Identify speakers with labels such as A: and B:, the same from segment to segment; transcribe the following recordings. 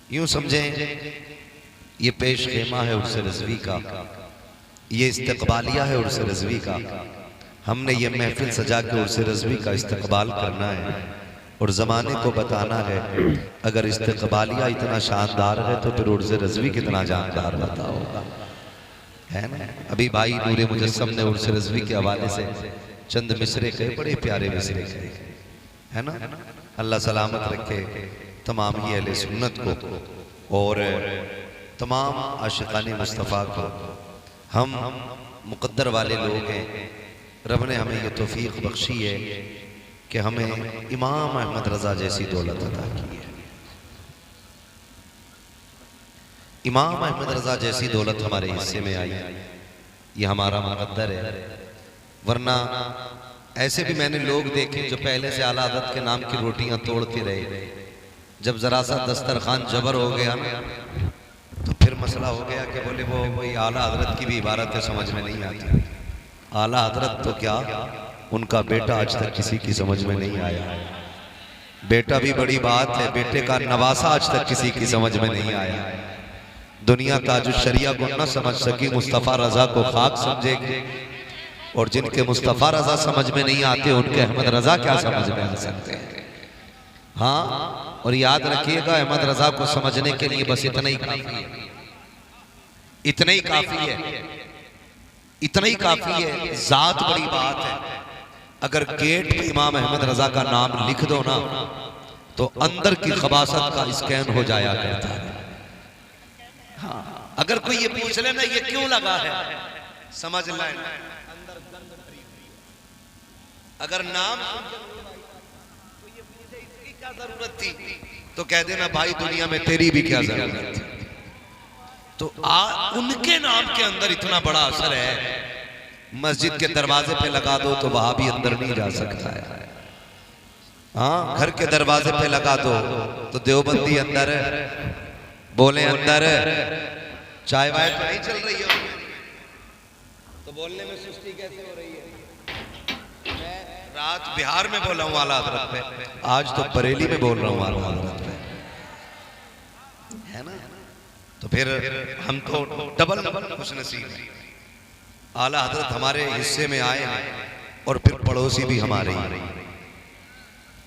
A: यूं समझें ये पेश खेमा है उर्स रज़वी का, ये इस्तकबालिया है उर्स रज़वी का। हमने ये महफिल सजा के उर्स रज़वी का इस्तकबाल करना है और ज़माने को बताना है अगर इस्तकबालिया इतना शानदार है तो फिर उर्स रज़वी कितना जानदार होता होगा, है ना। अभी भाई नूरे मुजस्सम ने उर्स रज़वी के हवाले से चंद मिसरे कहे, बड़े प्यारे मिसरे कहे, है ना। अल्लाह सलामत रखे तमाम ही अहले सुन्नत को और तमाम आशिकाने मुस्तफ़ा को। हम मुक़द्दर वाले लोग हैं, रब ने हमें ये तौफीक बख्शी है कि हमें इमाम अहमद रज़ा जैसी दौलत अता की है। इमाम अहमद रज़ा जैसी दौलत हमारे हिस्से में आई, ये हमारा मुक़द्दर है। वरना ऐसे भी मैंने लोग देखे जो पहले से आला हज़रत के नाम की रोटियां तोड़ते रहे, जब जरा सा दस्तरखान जबर हो गया ना तो फिर मसला हो गया कि बोले वो वही आला हज़रत की भी इबारतें समझ में नहीं आती। आला हज़रत तो क्या, उनका बेटा आज तक किसी की समझ में नहीं आया। बेटा भी बड़ी बात है, बेटे का नवासा आज तक किसी की समझ में नहीं आया। दुनिया ताजुश शरिया को न समझ सकी, मुस्तफ़ा रज़ा को खाक समझेगी, और जिनके मुस्तफ़ा रज़ा समझ में नहीं आते उनके अहमद रज़ा क्या समझ में आ सकते हैं। हाँ, और याद रखिएगा अहमद रज़ा को समझने के लिए बस इतना ही काफी है, इतना ही काफी है, इतना ही काफी है। जात बड़ी बात है। अगर गेट पे इमाम अहमद रज़ा का नाम लिख दो ना तो अंदर की खबासत का स्कैन हो जाया करता है। हाँ, अगर कोई ये पूछ ले ना ये क्यों लगा है, समझ लें अंदर गंद भरी हुई। अगर नाम तो ये पूछे इसकी क्या जरूरत थी, तो कह देना भाई दुनिया में तेरी भी क्या जरूरत थी। तो उनके नाम के अंदर इतना बड़ा असर है, मस्जिद के दरवाजे पे लगा दो तो वहां भी अंदर नहीं जा सकता है। हाँ, घर के दरवाजे पे लगा दो तो देवबंदी अंदर है, बोले अंदर चाय वाय तो नहीं चल रही है तो बोलने में सुस्ती कैसे हो रही है। मैं रात बिहार में बोला हूँ आला हज़रत पे, आज तो बरेली में बोल रहा हूँ आला हज़रत पे, है ना। तो फिर हम तो डबल खुश नसीब हैं। आला हज़रत हमारे हिस्से में आए हैं और फिर पड़ोसी भी हमारे ही,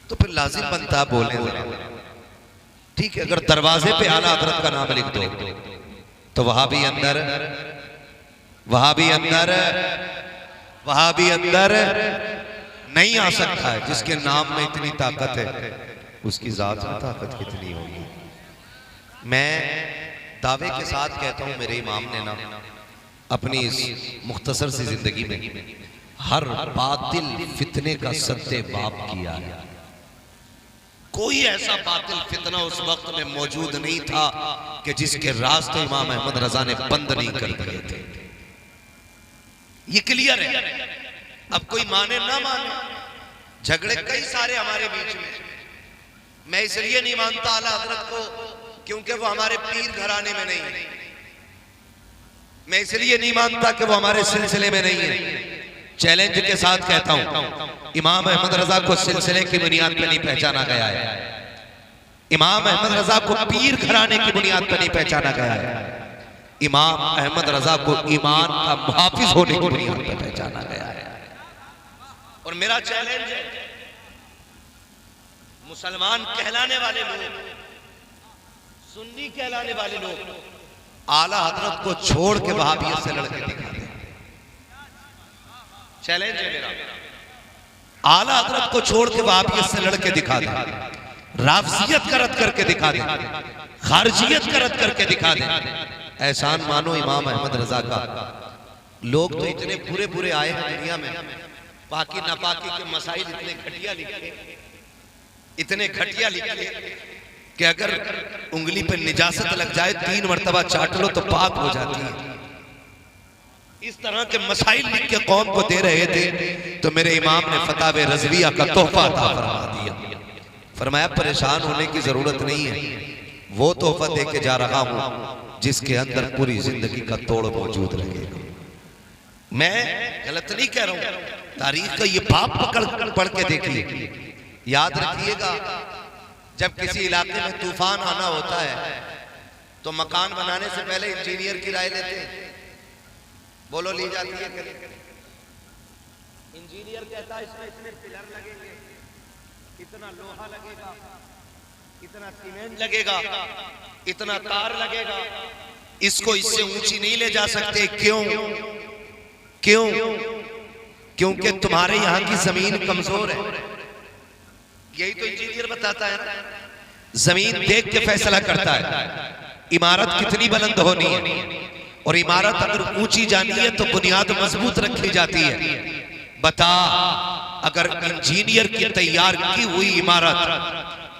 A: तो फिर लाजिम बनता बोले। ठीक है, अगर दरवाजे पे आला हज़रत का नाम लिख दो तो वहां भी अंदर, वहां भी अंदर, वहां भी अंदर नहीं आ सकता है। जिसके नाम में इतनी ताकत है उसकी जात में ताकत कितनी होगी। मैं दावे के साथ कहता हूं मेरे इमाम ने ना अपनी इस मुख्तसर सी जिंदगी में हर बातिल फितने का सत्ते बाप किया है। कोई ऐसा बातिल फितना उस वक्त में मौजूद नहीं था कि जिसके रास्ते इमाम अहमद रज़ा ने बंद नहीं कर दिए थे। ये क्लियर है। अब कोई माने ना माने, झगड़े कई सारे हमारे बीच में। मैं इसलिए नहीं मानता आला हज़रत को क्योंकि वो हमारे पीर घराने में नहीं है। मैं इसलिए नहीं मानता कि वो हमारे सिलसिले में नहीं है। चैलेंज के साथ कहता हूं, इमाम अहमद रज़ा को सिलसिले की बुनियाद पर नहीं पहचाना गया है। इमाम अहमद रज़ा को पीर घराने की बुनियाद पर नहीं पहचाना गया है। इमाम अहमद रज़ा को ईमान का मुहाफिज होने की बुनियाद पर पहचाना गया है। और मेरा चैलेंज है, मुसलमान कहलाने वाले लोग, सुन्नी कहलाने वाले लोग आला हज़रत को छोड़ के वहाबियत से लड़के दिखा दें। चैलेंज है मेरा, आला हज़रत को छोड़ के वहाबियत से लड़के दिखा दें, राफ़ज़ियत का रद्द करके दिखा दें, खारजियत का रद्द करके दिखा दें। एहसान मानो इमाम अहमद रज़ा का। लोग तो इतने बुरे बुरे आए हैं दुनिया में, पाकी नापाकी के मसाइल इतने घटिया लिखे, इतने घटिया लिखे कि अगर उंगली पे निजासत लग जाए 3 मरतबा चाट लो तो पाक हो जाती है। इस तरह के मसाइल लिख के कौम को दे रहे थे तो मेरे इमाम ने फतावे रज़विया का तोहफा अता फरमा दिया। फरमाया परेशान होने की जरूरत नहीं है, वो तोहफा दे के जा रहा हूं जिसके अंदर पूरी जिंदगी का तोड़ मौजूद रहेगा। मैं गलत नहीं कह रहा हूं, तारीख का ये बाप पढ़ के देखिए। याद रखिएगा, जब किसी इलाके में तूफान आना होता है तो मकान बनाने से पहले इंजीनियर की राय लेते हैं, बोलो ली जाती है? इंजीनियर कहता है इसमें इतने पिलर लगेंगे, इतना लोहा लगेगा, इतना सीमेंट लगेगा, इतना तार लगेगा, इसको इससे ऊंची नहीं ले जा सकते। क्यों? क्यों? क्योंकि तुम्हारे यहां की जमीन कमजोर है। यही तो इंजीनियर बताता है, जमीन देख के फैसला करता है इमारत कितनी बुलंद होनी है, और इमारत अगर ऊंची जानी है तो बुनियाद मजबूत रखी जाती है। बता, अगर इंजीनियर की तैयार की हुई इमारत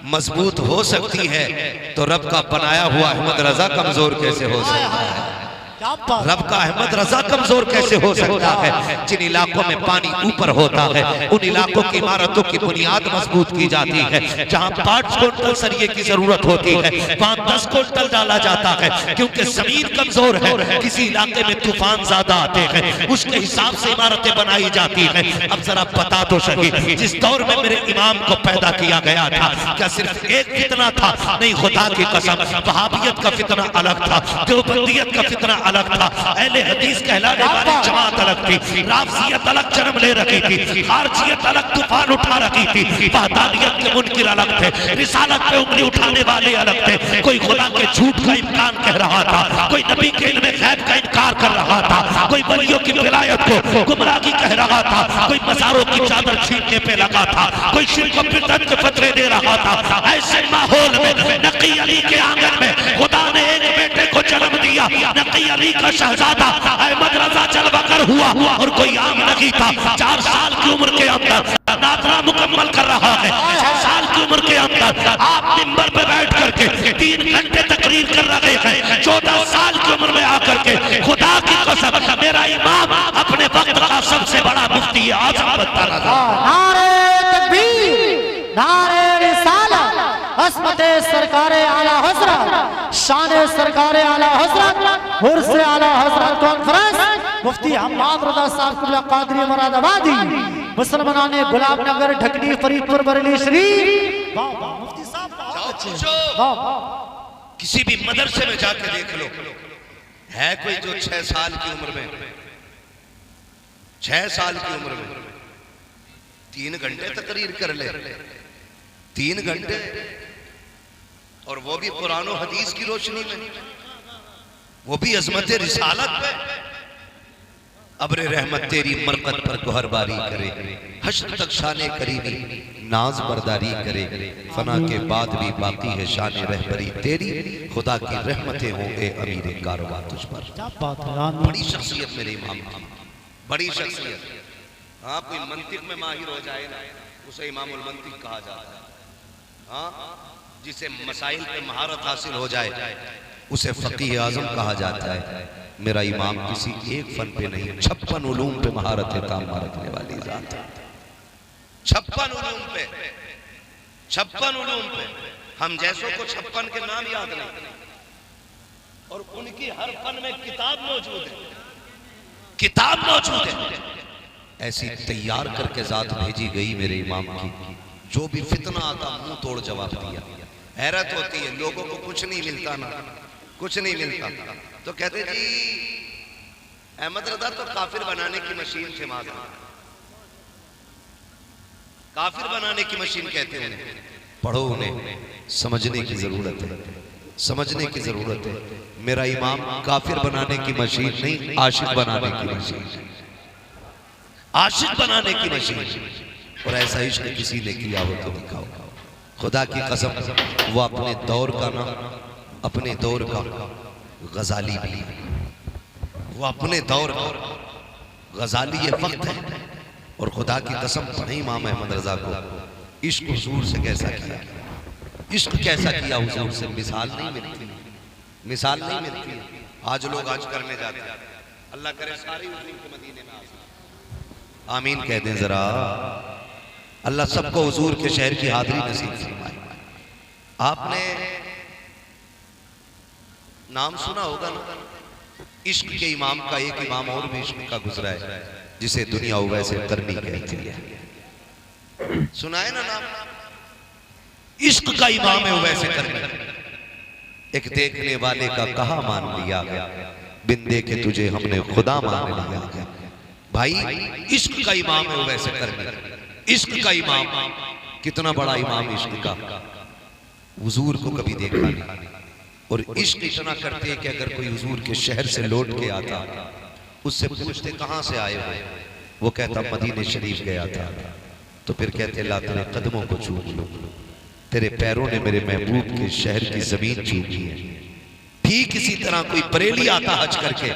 A: मजबूत हो सकती है तो रब का बनाया हुआ अहमद रजा कमजोर कैसे हो सकता है? रब का अहमद रजा कमजोर कैसे हो सकता है? जिन इलाकों में पानी ऊपर होता है उन इलाकों की इमारतों की बुनियाद मजबूत की जाती है। जहां 5 क्विंटल सरिये की जरूरत होती है वहां 10 क्विंटल डाला जाता है, क्योंकि जमीन कमजोर है। किसी इलाके में तूफान ज्यादा आते हैं, उसके हिसाब से इमारतें बनाई जाती हैं। अब जरा बता तो सही, जिस दौर में मेरे इमाम को पैदा किया गया था, क्या सिर्फ एक फितना था? नहीं, खुदा की कसम, वहाबियत का फितना अलग था, देवबंदियत का फितना अलग था, अहले हदीस कहलाने वाली जमात अलग थी, राफजियत अलग जन्म ले रखी थी, खारजियत अलग तूफान उठा रखी थी, वहदानियत के मुनकिर अलग थे, रिसालत पे उंगली उठाने वाले अलग थे। कोई खुदा के झूठ का इम्कान कह रहा था, कोई नबी के इल्म गैब का इनकार कर रहा था, कोई वलियों की विलायत को गुमराही कह रहा था, कोई मज़ारों की चादर छीनने पे लगा था, कोई शिर्क और बिदअत के फतवे दे रहा था। ऐसे माहौल में नकी अली के आंगन में खुदा ने एक बेटे को जन्म दिया। नकी अली का शहजादा अहमद रजा चलबकर हुआ, और कोई आम नहीं था। 4 साल की उम्र के अंदर नादरा मुकम्मल कर रहा है। 6 साल की उम्र के अंदर आप मिंबर पे बैठ करके 3 घंटे तकरीर कर रहे हैं। 14 साल की उम्र में आकर के खुदा की कसम मेरा इमाम अपने वक्त का सबसे बड़ा मुफ्ती आज़म बनता रहा।
B: नारे तकबीर, नारे रिसालत, अस्मते सरकारे आला हज़रत, शाने सरकारे आला हज़रत, हुर्से आला हज़रत कॉन्फ्रेंस, मुफ्ती हम्माद रज़ा साहब कुल्ला कादरी मुरादाबादी, मुसलमानान गुलाब नगर ढकनी फरीदपुर बरेली शरीफ। मुफ्ती साहब
A: किसी भी मदरसे में जाके देख लो, है कोई जो 6 साल की उम्र में 6 साल की उम्र में 3 घंटे तकरीर कर ले? 3 घंटे, और वो भी कुरान और हदीस की रोशनी में, वो भी अजमत रिसालत पे। अब्र रहमत तेरी मरकत पर गोहरबारी करे, हश्र तक शाने करीमी नाज बरदारी करे, फना के बाद भी बाकी है शान रहबरी तेरी, खुदा की रहमतें हों ए अमीर कारवां तुझ पर। बड़ी शख्सियत मेरे इमाम की, बड़ी शख्सियत। हाँ, कोई मंतिक में माहिर हो जाए ना, उसे इमामुल मंतिक कहा जाता है। हाँ, जिसे मसाइल पे महारत हासिल हो जाए उसे फकीह आजम कहा जाता है। मेरा इमाम किसी एक फन पे नहीं, 56 उलूम पे महारत तामा रखने वाली जात है। 56 उलूम पे, 56 उलूम पे। हम जैसों को 56 के नाम याद नहीं, और उनकी हर फन में किताब मौजूद है, किताब मौजूद है। ऐसी तैयार करके जात भेजी गई मेरे इमाम की, जो भी फितना आता मुंह तोड़ जवाब दिया। हैरत होती है, लोगों को कुछ नहीं मिलता ना, कुछ नहीं मिलता, तो कहते जी अहमद रजा तो काफिर बनाने की मशीन थे। माज़ काफिर बनाने की मशीन कहते हैं। पढ़ो, उन्हें समझने की जरूरत है, समझने की जरूरत है। मेरा इमाम काफिर बनाने की मशीन नहीं, आशिक बनाने की मशीन, आशिक बनाने की मशीन। और ऐसा इश्क किसी ने किया हो तो दिखाओ। खुदा की कसम, वो अपने दौर का ना, अपने दौर का गजाली भी, वो अपने दौर का गजाली ये वक्त है। और खुदा की कसम पढ़े इमाम अहमद रजा को इश्क हुजूर से कैसा किया, इश्क कैसा किया हुजूर से, मिसाल नहीं मिलती, मिसाल नहीं मिलती। आज लोग आज करने जाते हैं, अल्लाह करे सारी हुजूर के मदीने में आमीन कह दें जरा। अल्लाह सबको हुजूर के शहर की हाजिरी नसीब फरमाए। आपने नाम सुना होगा ना, इश्क के इमाम का एक इमाम और भी इश्क का गुजरा है, जिसे दुनिया वैसे करनी कहती है। सुना है ना नाम? इश्क का इमाम है वैसे करनी। एक देखने वाले का कहा मान लिया गया, बिन देखे तुझे हमने खुदा मान लिया गया। भाई इश्क का इमाम है वैसे करने, इश्क का इमाम, कितना बड़ा इमाम इश्क का, हुजूर को कभी देखा नहीं। और इश्क इतना करते कि अगर कोई हुजूर के शहर से लौट के आता, उससे पूछते कहां से आए हो, वो कहता मदीने शरीफ गया था। तो फिर कहते अल्लाह तेरे कदमों को चूम लो, तेरे पैरों ने मेरे महबूब के शहर की जमीन चूमी है। ठीक इसी तरह कोई बरेली आता हज करके,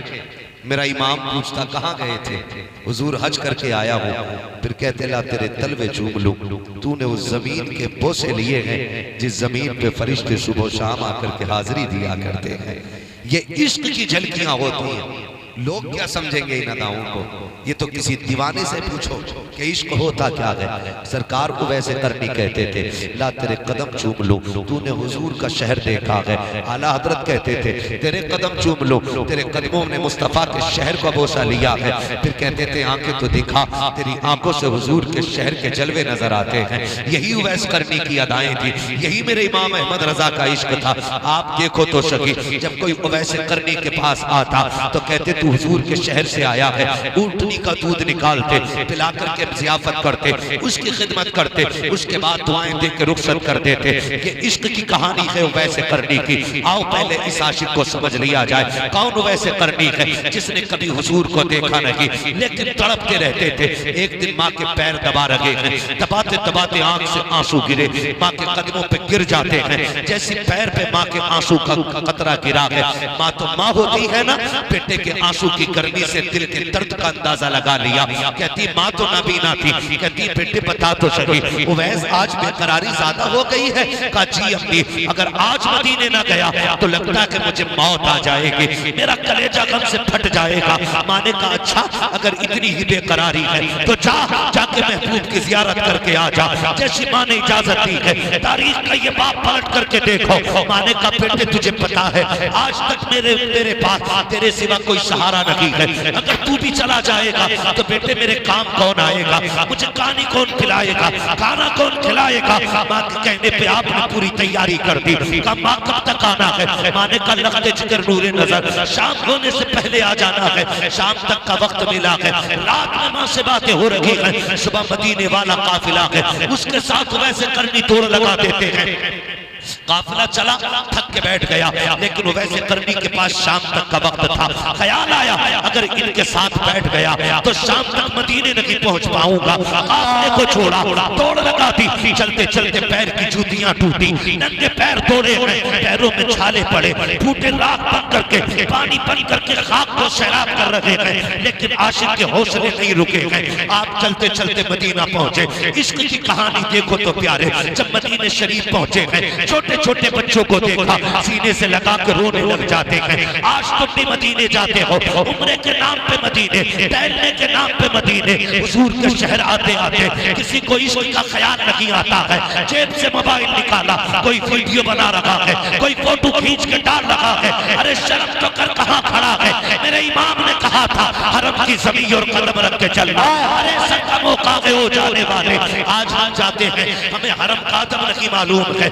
A: मेरा इमाम पूछता कहां गए थे, हुजूर हज करके आया हूं। फिर कहते ला तेरे तलवे चूम लूं, तूने उस जमीन के बोसे लिए हैं जिस जमीन पे फरिश्ते सुबह शाम आकर के हाजिरी दिया करते हैं। ये इश्क की झलकियां होती हैं। लोग क्या समझेंगे इन अदाओं को, ये तो किसी दीवाने से पूछो कि इश्क होता क्या है। सरकार को वैसे करनी कहते थे, ला तेरे कदम चूम लो, तूने हुजूर का शहर देखा है। आला हजरत कहते थे तेरे कदम चूम लो, तेरे कदमों ने मुस्तफा के शहर का बोसा लिया है। फिर कहते थे आंखें तो दिखा, तेरी आंखों से हुजूर के शहर के जलवे नजर आते हैं। यही उवैस करनी की अदाएं थी, यही मेरे इमाम अहमद रजा का इश्क था। आप देखो तो सकी, जब कोई उवैस करनी के पास आता तो कहते तू हुजूर के शहर से आया है। ऊंटनी का दूध निकालते, पिला करके जियाफत करते, उसकी खिदमत करते, उसके बाद दुआएं दे के रुखसत कर देते। ये इश्क की कहानी है वैसे करनी की। आओ पहले इस आशिक को समझ लिया जाए, कौन वैसे करनी है जिसने कभी हुजूर को देखा नहीं लेकिन तड़पते रहते थे। एक दिन माँ के पैर दबा रहे हैं, दबाते दबाते आंख से आंसू गिरे, माँ के कदमों पे गिर जाते हैं। जैसे पैर पे माँ के आंसू का कतरा गिरा है, माँ तो माँ होती है ना, बेटे के आंसू की गर्मी से दिल के दर्द का अंदाजा लगा लिया। कहती माँ तो नबीना थी, कहती बेटे बता तो सही उवैस आज बेकरारी ज्यादा हो गई है। कहा जी अम्मी, अगर आज मदीने ना गया तो लगता कि मुझे मौत आ जाएगी, मेरा कलेजा गम से फट जाएगा। माँ ने कहा अच्छा अगर इतनी ही बेकरारी है तो जाके महबूब की जियारत करके आ जा। जैसी माँ ने इजाजत दी है, तारीख का ये बाप पलट करके देखो। माँ ने कहा बेटे तुझे पता है आज तक मेरे पास तेरे सिवा कोई सहारा नहीं है, अगर तू भी चला जाएगा तो बेटे मेरे काम कौन आएगा, मुझे कहानी कौन खिलाएगा, खाना कौन खिलाएगा। माँ के कहने पे आपने पूरी तैयारी कर दी। कहा माँ कब तक आना है, माँ ने कहा लगते जिक्र नूरे नजर शाम होने से पहले आ जाना है। शाम तक का वक्त मिला है, रात में माँ से बातें हो रही है, सुबह मदीने वाला काफिला है, उसके साथ वैसे करनी तोड़ लगा देते हैं। काफिला चला, थक के बैठ गया, लेकिन वैसे करनी के पास शाम तक का वक्त था। ख्याल आया अगर इनके साथ बैठ गया तो शाम तक मदीने नहीं पहुंच पाऊंगा। काफिले को छोड़ा, तोड़ लगा दी। चलते चलते पैर की जूतियां टूटी, नंगे पैर तोड़े गए, पैरों में छाले पड़े, फूटे राख बन करके पानी बन करके खाक को सैराब कर रहे हैं। लेकिन आशिक के हौसले नहीं रुके हैं। आप चलते चलते मदीना पहुंचे। इश्क की कहानी देखो तो प्यारे, जब मदीने शरीफ पहुंचे हैं छोटे छोटे बच्चों को देखा, सीने से लगा कर रोने लग जाते हैं। आज तुम भी मदीने जाते हो, उम्रे के नाम पे मदीने, टहलने के नाम पे मदीने, हुजूर के शहर आते आते किसी को इश्क का ख्याल नहीं आता है। जेब से मोबाइल निकाला, कोई वीडियो बना रहा है, कोई फोटो खींच के डाल रहा है। अरे शर्म तो कर, कहाँ खड़ा है। मेरे इमाम ने कहा था हरम की जमीन और कदम रख के चलना। अरे सबका मौका हो जाने वाले, आज हम जाते हैं, हमें हरम का कदम नहीं मालूम है।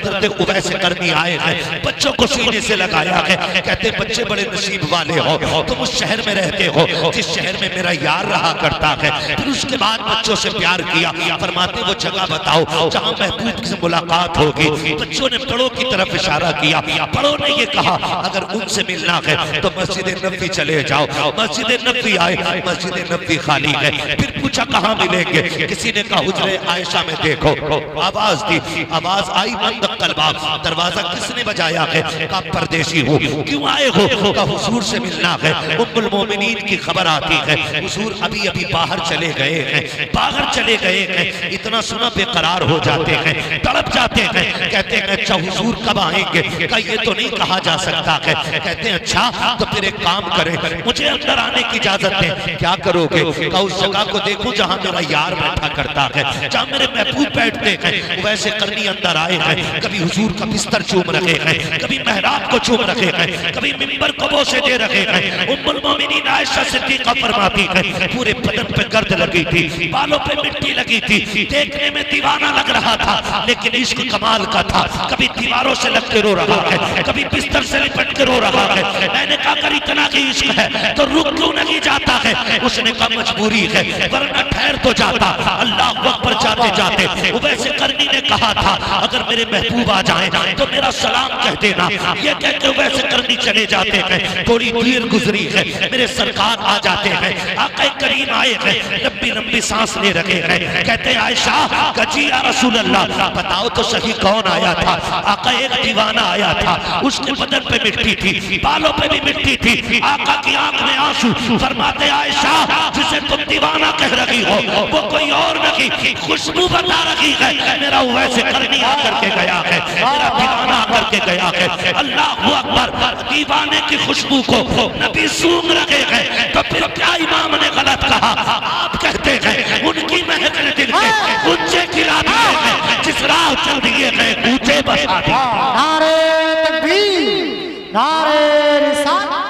A: वैसे करनी आए हैं, बच्चों को सीने से लगाया है। कहते बच्चे बड़े नसीब वाले हो, तुम उस शहर में रहते हो जिस शहर में मेरा यार रहा करता है। फिर उसके बाद बच्चों से प्यार किया। फरमाते वो जगह बताओ जहां महबूब से मुलाकात होगी। बच्चों ने बड़ों की तरफ इशारा किया। बड़ों ने ये कहा अगर उनसे मिलना है तो मस्जिद नबवी चले जाओ। मस्जिद नबवी आए, मस्जिद नबवी खाली है। फिर पूछा कहाँ मिलेंगे, किसी ने कहा हुजरे आयशा में देखो। आवाज दी, आवाज आई बंद कलबा, दरवाजा किसने बजाया है। कहा परदेसी हो, क्यों आए हो। कहा हुजूर से मिलना है, उम्मुल मोमिनीन की खबर आती है हुजूर अभी अभी बाहर चले गए हैं, बाहर चले गए हैं। इतना सुना बेकरार हो जाते हैं, तड़प जाते हैं। कहते हैं अच्छा हुजूर कब आएंगे। कहा ये तो नहीं कहा जा सकता है। कहते हैं अच्छा तो फिर एक काम करें, मुझे अंदर आने की इजाजत दें। क्या करोगे। कहा उस जगह को देखो जहाँ मेरा यार बैठा करता है, जहाँ मेरे महबूब बैठते हैं। वैसे करनी अंदर आए हैं,
C: कभी हुजूर का बिस्तर चूम रखे हैं, कभी मेहराब को चूम रखे हैं, कभी मिंबर को बोसे दे रखे हैं। उम्मुल मोमिनीन आयशा सिद्दीक़ा फरमाती है पूरे बदन पे गर्द लगी थी, बालों पे मिट्टी लगी थी, देखने में दीवाना लग रहा था, लेकिन इश्क कमाल का था। कभी दीवारों से लग के रो रहा है, कभी बिस्तर से लिपट के रो रहा है। मैंने कहा अगर इतना की इश्क है तो रुक क्यों नहीं जाता है? उसने कहा मजबूरी है, वरना ठहर तो जाता। अल्लाह अकबर जाते जाते उवैसे करनी ने कहा था अगर मेरे महबूब आ जाएं तो मेरा सलाम कह देना। ये कह के उवैसे करनी चले जाते हैं। थोड़ी देर गुजरी है, मेरे सरकार आ जाते हैं। आका करीम आए हैं, लंबी लंबी सांस ले रहे हैं। कहते आयशा कजी या रसूल अल्लाह, बताओ तो सही कौन आया था? आका एक दीवाना आया था, उसके बदन पे मिट्टी थी, बालों पे भी मिट्टी थी। आका की आंख में आंसू। फरमाते आयशा जिसे तुम दीवाना कह रही हो वो कोई और नहीं, खुशबू बता रही है। मेरा वैसे करनी आकर के गया है, मेरा दीवाना आकर के गया है। अल्लाह अकबर, दीवाने की खुशबू को नबी सूंघ रहे हैं। तो फिर क्या इमाम ने गलत कहा? आप कहते हैं उनकी महक ने दिल के ऊंचे गिरा दिए हैं, जिस राह चल दिए हैं ऊंचे बसा दिए।
B: नारे तकबीर, नारे रिसालत।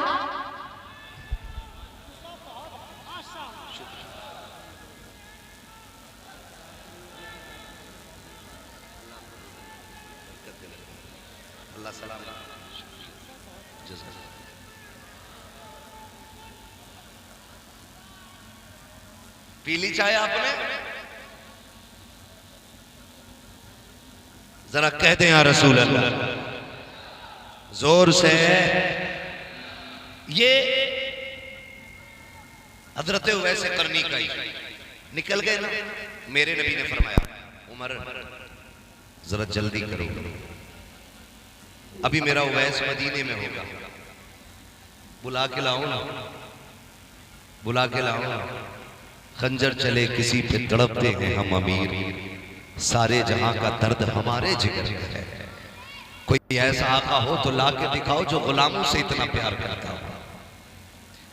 A: अल्लाह सलाम। पी ली चाय आपने? जरा कह दें या रसूल अल्लाह जोर से। ये हजरत वैसे करनी का ही निकल गए ना। मेरे नबी ने फरमाया उमर जरा जल्दी करो, अभी मेरा उवैस मदीने में होगा, बुला के लाओ ना, बुला के लाओ ना। खंजर चले किसी पे तड़पते हैं हम अमीर, सारे जहां का दर्द हमारे जिगर में है। कोई ऐसा आका हो तो ला के दिखाओ जो गुलामों से इतना प्यार करता हो,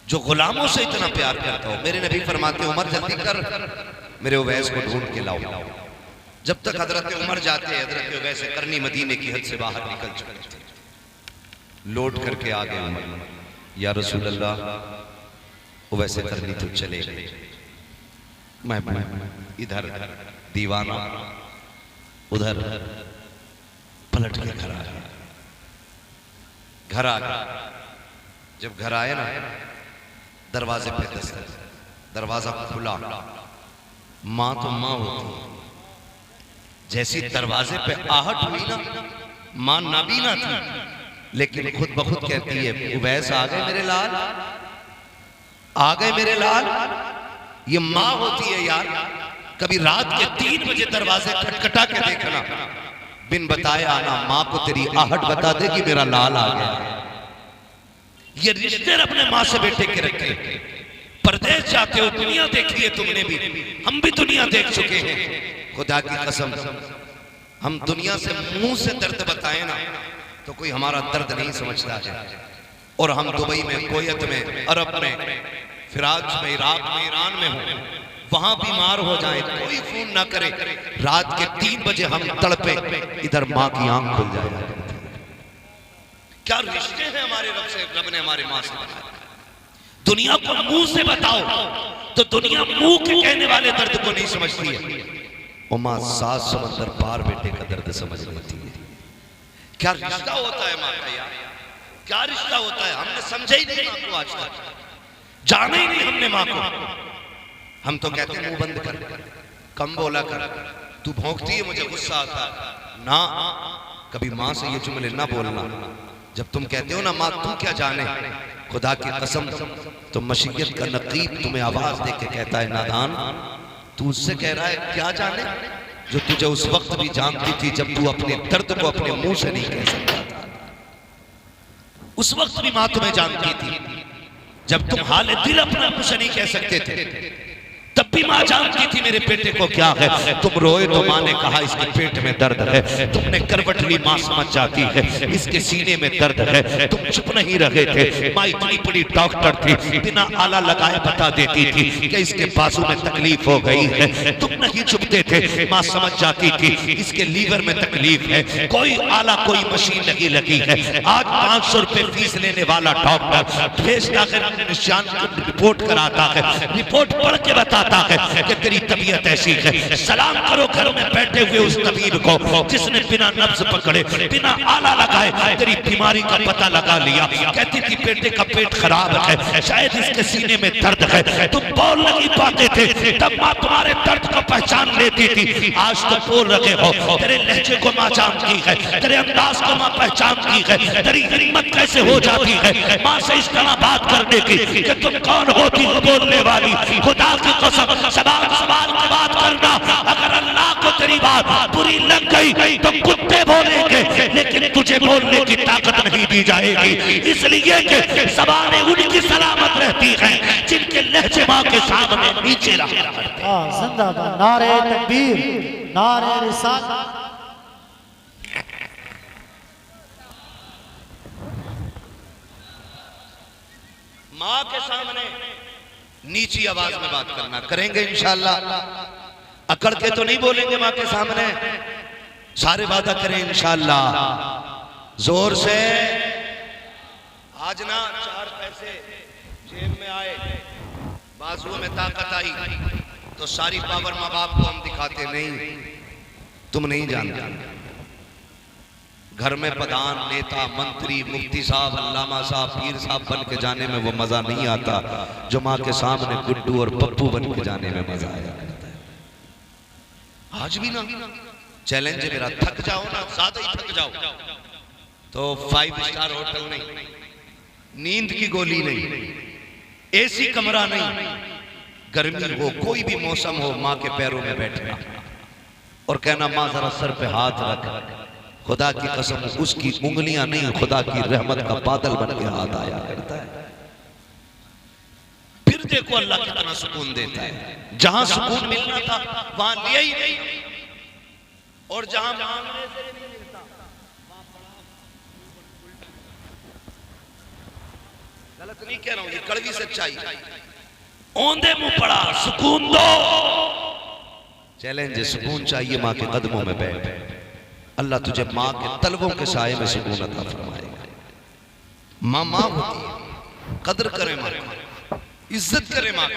A: जो गुलामों से इतना प्यार करता हो। मेरे नबी फरमाते उमर जल्दी कर, मेरे उवैस को ढूंढ के लाओ। जब तक हजरत उमर जाते हजरत वैसे करनी मदीने की हद से बाहर निकल चुके थे। लौट करके आ गए उमर, या रसूल अल्लाह वैसे करनी तो चले गए, मैं इधर दीवाना उधर पलट के घर आ गया। घर आ गया, जब घर आए ना दरवाजे पे दस्तक, दरवाजा खुला। माँ तो माँ होती, जैसी दरवाजे पे आहट हुई ना, मां नाबीना थी लेकिन खुद ब खुद कहती है उवैस आ गए मेरे लाल, आ गए मेरे लाल। ये मां होती है यार। कभी रात के 3 बजे दरवाजे खटखटा के देखना, बिन बताए आना, मां को तेरी आहट बता देगी मेरा लाल आ गया। ये रिश्ते अपने मां से बेटे के रखे। परदेश जाते हो, दुनिया देखी है तुमने भी, हम भी दुनिया देख चुके हैं। खुदा की कसम हम दुनिया से मुंह से दर्द बताए ना तो कोई हमारा दर्द नहीं समझता है। और हम दुबई में, कोयत में, अरब में, फिराज में, इराक में, ईरान में हो, वहां बीमार हो जाए कोई फोन ना करे, रात के 3 बजे हम तड़पे, इधर मां की आंख खुल जाए। क्या रिश्ते हैं हमारे रब से, रब ने हमारे मां से बताया। दुनिया को मुंह से बताओ तो दुनिया मुंह के कहने वाले दर्द को नहीं समझती है। और मां 7 समंदर पार बेटे का दर्द समझ लेती है। क्या रिश्ता होता है मां का यार, क्या रिश्ता होता है। हमने समझा ही नहीं मां को, आज तक जाना ही नहीं हमने मां को। हम तो कहते हैं मुंह बंद कर, कम बोला कर, तू भौंकती है मुझे गुस्सा आता ना। कभी मां से ये जुमले ना बोलना। जब तुम कहते हो ना मां तू क्या जाने, खुदा की कसम तो मशीयत का नकीब तुम्हें आवाज दे के कहता है नादान, तू उससे कह रहा है क्या जाने जो तुझे उस वक्त भी जानती थी जब तू अपने दर्द को अपने मुंह से नहीं कह सकता था। उस वक्त भी मां तुम्हें जानती थी जब तुम हाल दिल अपना मुंह से नहीं कह सकते थे।
C: तब भी माँ जानती थी मेरे बेटे को क्या है। तुम रोए तो माँ ने कहा इसके पेट में दर्द है। तुमने करवट ली, माँ समझ जाती है इसके सीने में दर्द है। तुम चुप नहीं रहे थे। माँ इतनी बड़ी डॉक्टर थी, बिना आला लगाए बता देती थी कि इसके बाजू में तकलीफ हो गई है। तुम नहीं चुपते थे। माँ समझ जाती थी इसके लीवर में तकलीफ है। कोई आला कोई मशीन नहीं लगी है। आज 500 रुपए फीस लेने वाला डॉक्टर भेजता है, निशान रिपोर्ट कराता है, रिपोर्ट पढ़ के बताता है कि तेरी तबीयत ऐसी है। सलाम करो घर में बैठे हुए उस तबीब को जिसने बिना नब्ज पकड़े, बिना आला लगाए तेरी बीमारी का पता लगा लिया। कहती थी बेटे का पेट खराब है, शायद इसके सीने में दर्द है। तुम बोल नहीं पाते थे, तब माँ तुम्हारे दर्द को पहचान लेती थी। आज तो बोल रहे हो। तेरे लहजे को माँ जानती है, तेरे अंदाज को माँ पहचानती है। तेरी हिम्मत कैसे हो जाती है माँ से इस तरह बात करने की कि तुम कौन होती हो बोलने वाली। खुदा की कसम सवाल सवाल की बात करना। अगर अल्लाह को तेरी बात बुरी लग गई तो कुत्ते बोलेंगे, लेकिन तुझे बोलने की ताकत नहीं दी जाएगी। इसलिए कि ज़बानें उनकी सलामत रहती हैं जिनके लहजे माँ के सामने नीचे रहा करते हैं।
B: जिंदाबाद, नारे तकबीर, नारे रिसालत।
A: माँ के सामने नीची आवाज में बात करना, करेंगे इंशाल्लाह। अकड़ के तो नहीं बोलेंगे माँ के सामने, सारे वादा करें इंशाल्लाह। जोर से आज ना 4 पैसे जेब में आए, बाजुओं में ताकत आई तो सारी पावर माँ बाप को हम दिखाते नहीं। तुम नहीं जानते घर में प्रधान, नेता, मंत्री, मुफ्ती साहब, अल्लामा साहब, पीर साहब बन के जाने में वो मजा नहीं आता जो माँ के सामने गुड्डू और पप्पू बन के जाने में मजा आया करता है। आज भी ना चैलेंज है मेरा, थक जाओ ना, ज्यादा ही थक जाओ तो 5 स्टार होटल नहीं, नींद की गोली नहीं, एसी कमरा नहीं, गर्मी हो कोई भी मौसम हो, माँ के पैरों में बैठना और कहना माँ जरा सर पे हाथ रख। खुदा की कसम उसकी उंगलियां नहीं, खुदा की रहमत का बादल बन के हाथ आया करता है। फिर देखो अल्लाह कितना सुकून देता है। जहां सुकून मिलना था वहां लिया ही नहीं, और जहां मांगने से नहीं मिलता गलत नहीं कह रहा हूं, ये कड़वी सच्चाई।
C: औंधे मुंह पड़ा सुकून दो।
A: चैलेंज, सुकून चाहिए माँ के कदमों में बैठ। अल्लाह तुझे माँ के तलवों के साए में सुकून अता फरमाएगा। माँ माँ होती है, कदर करे माँ, इज्जत करे माँ।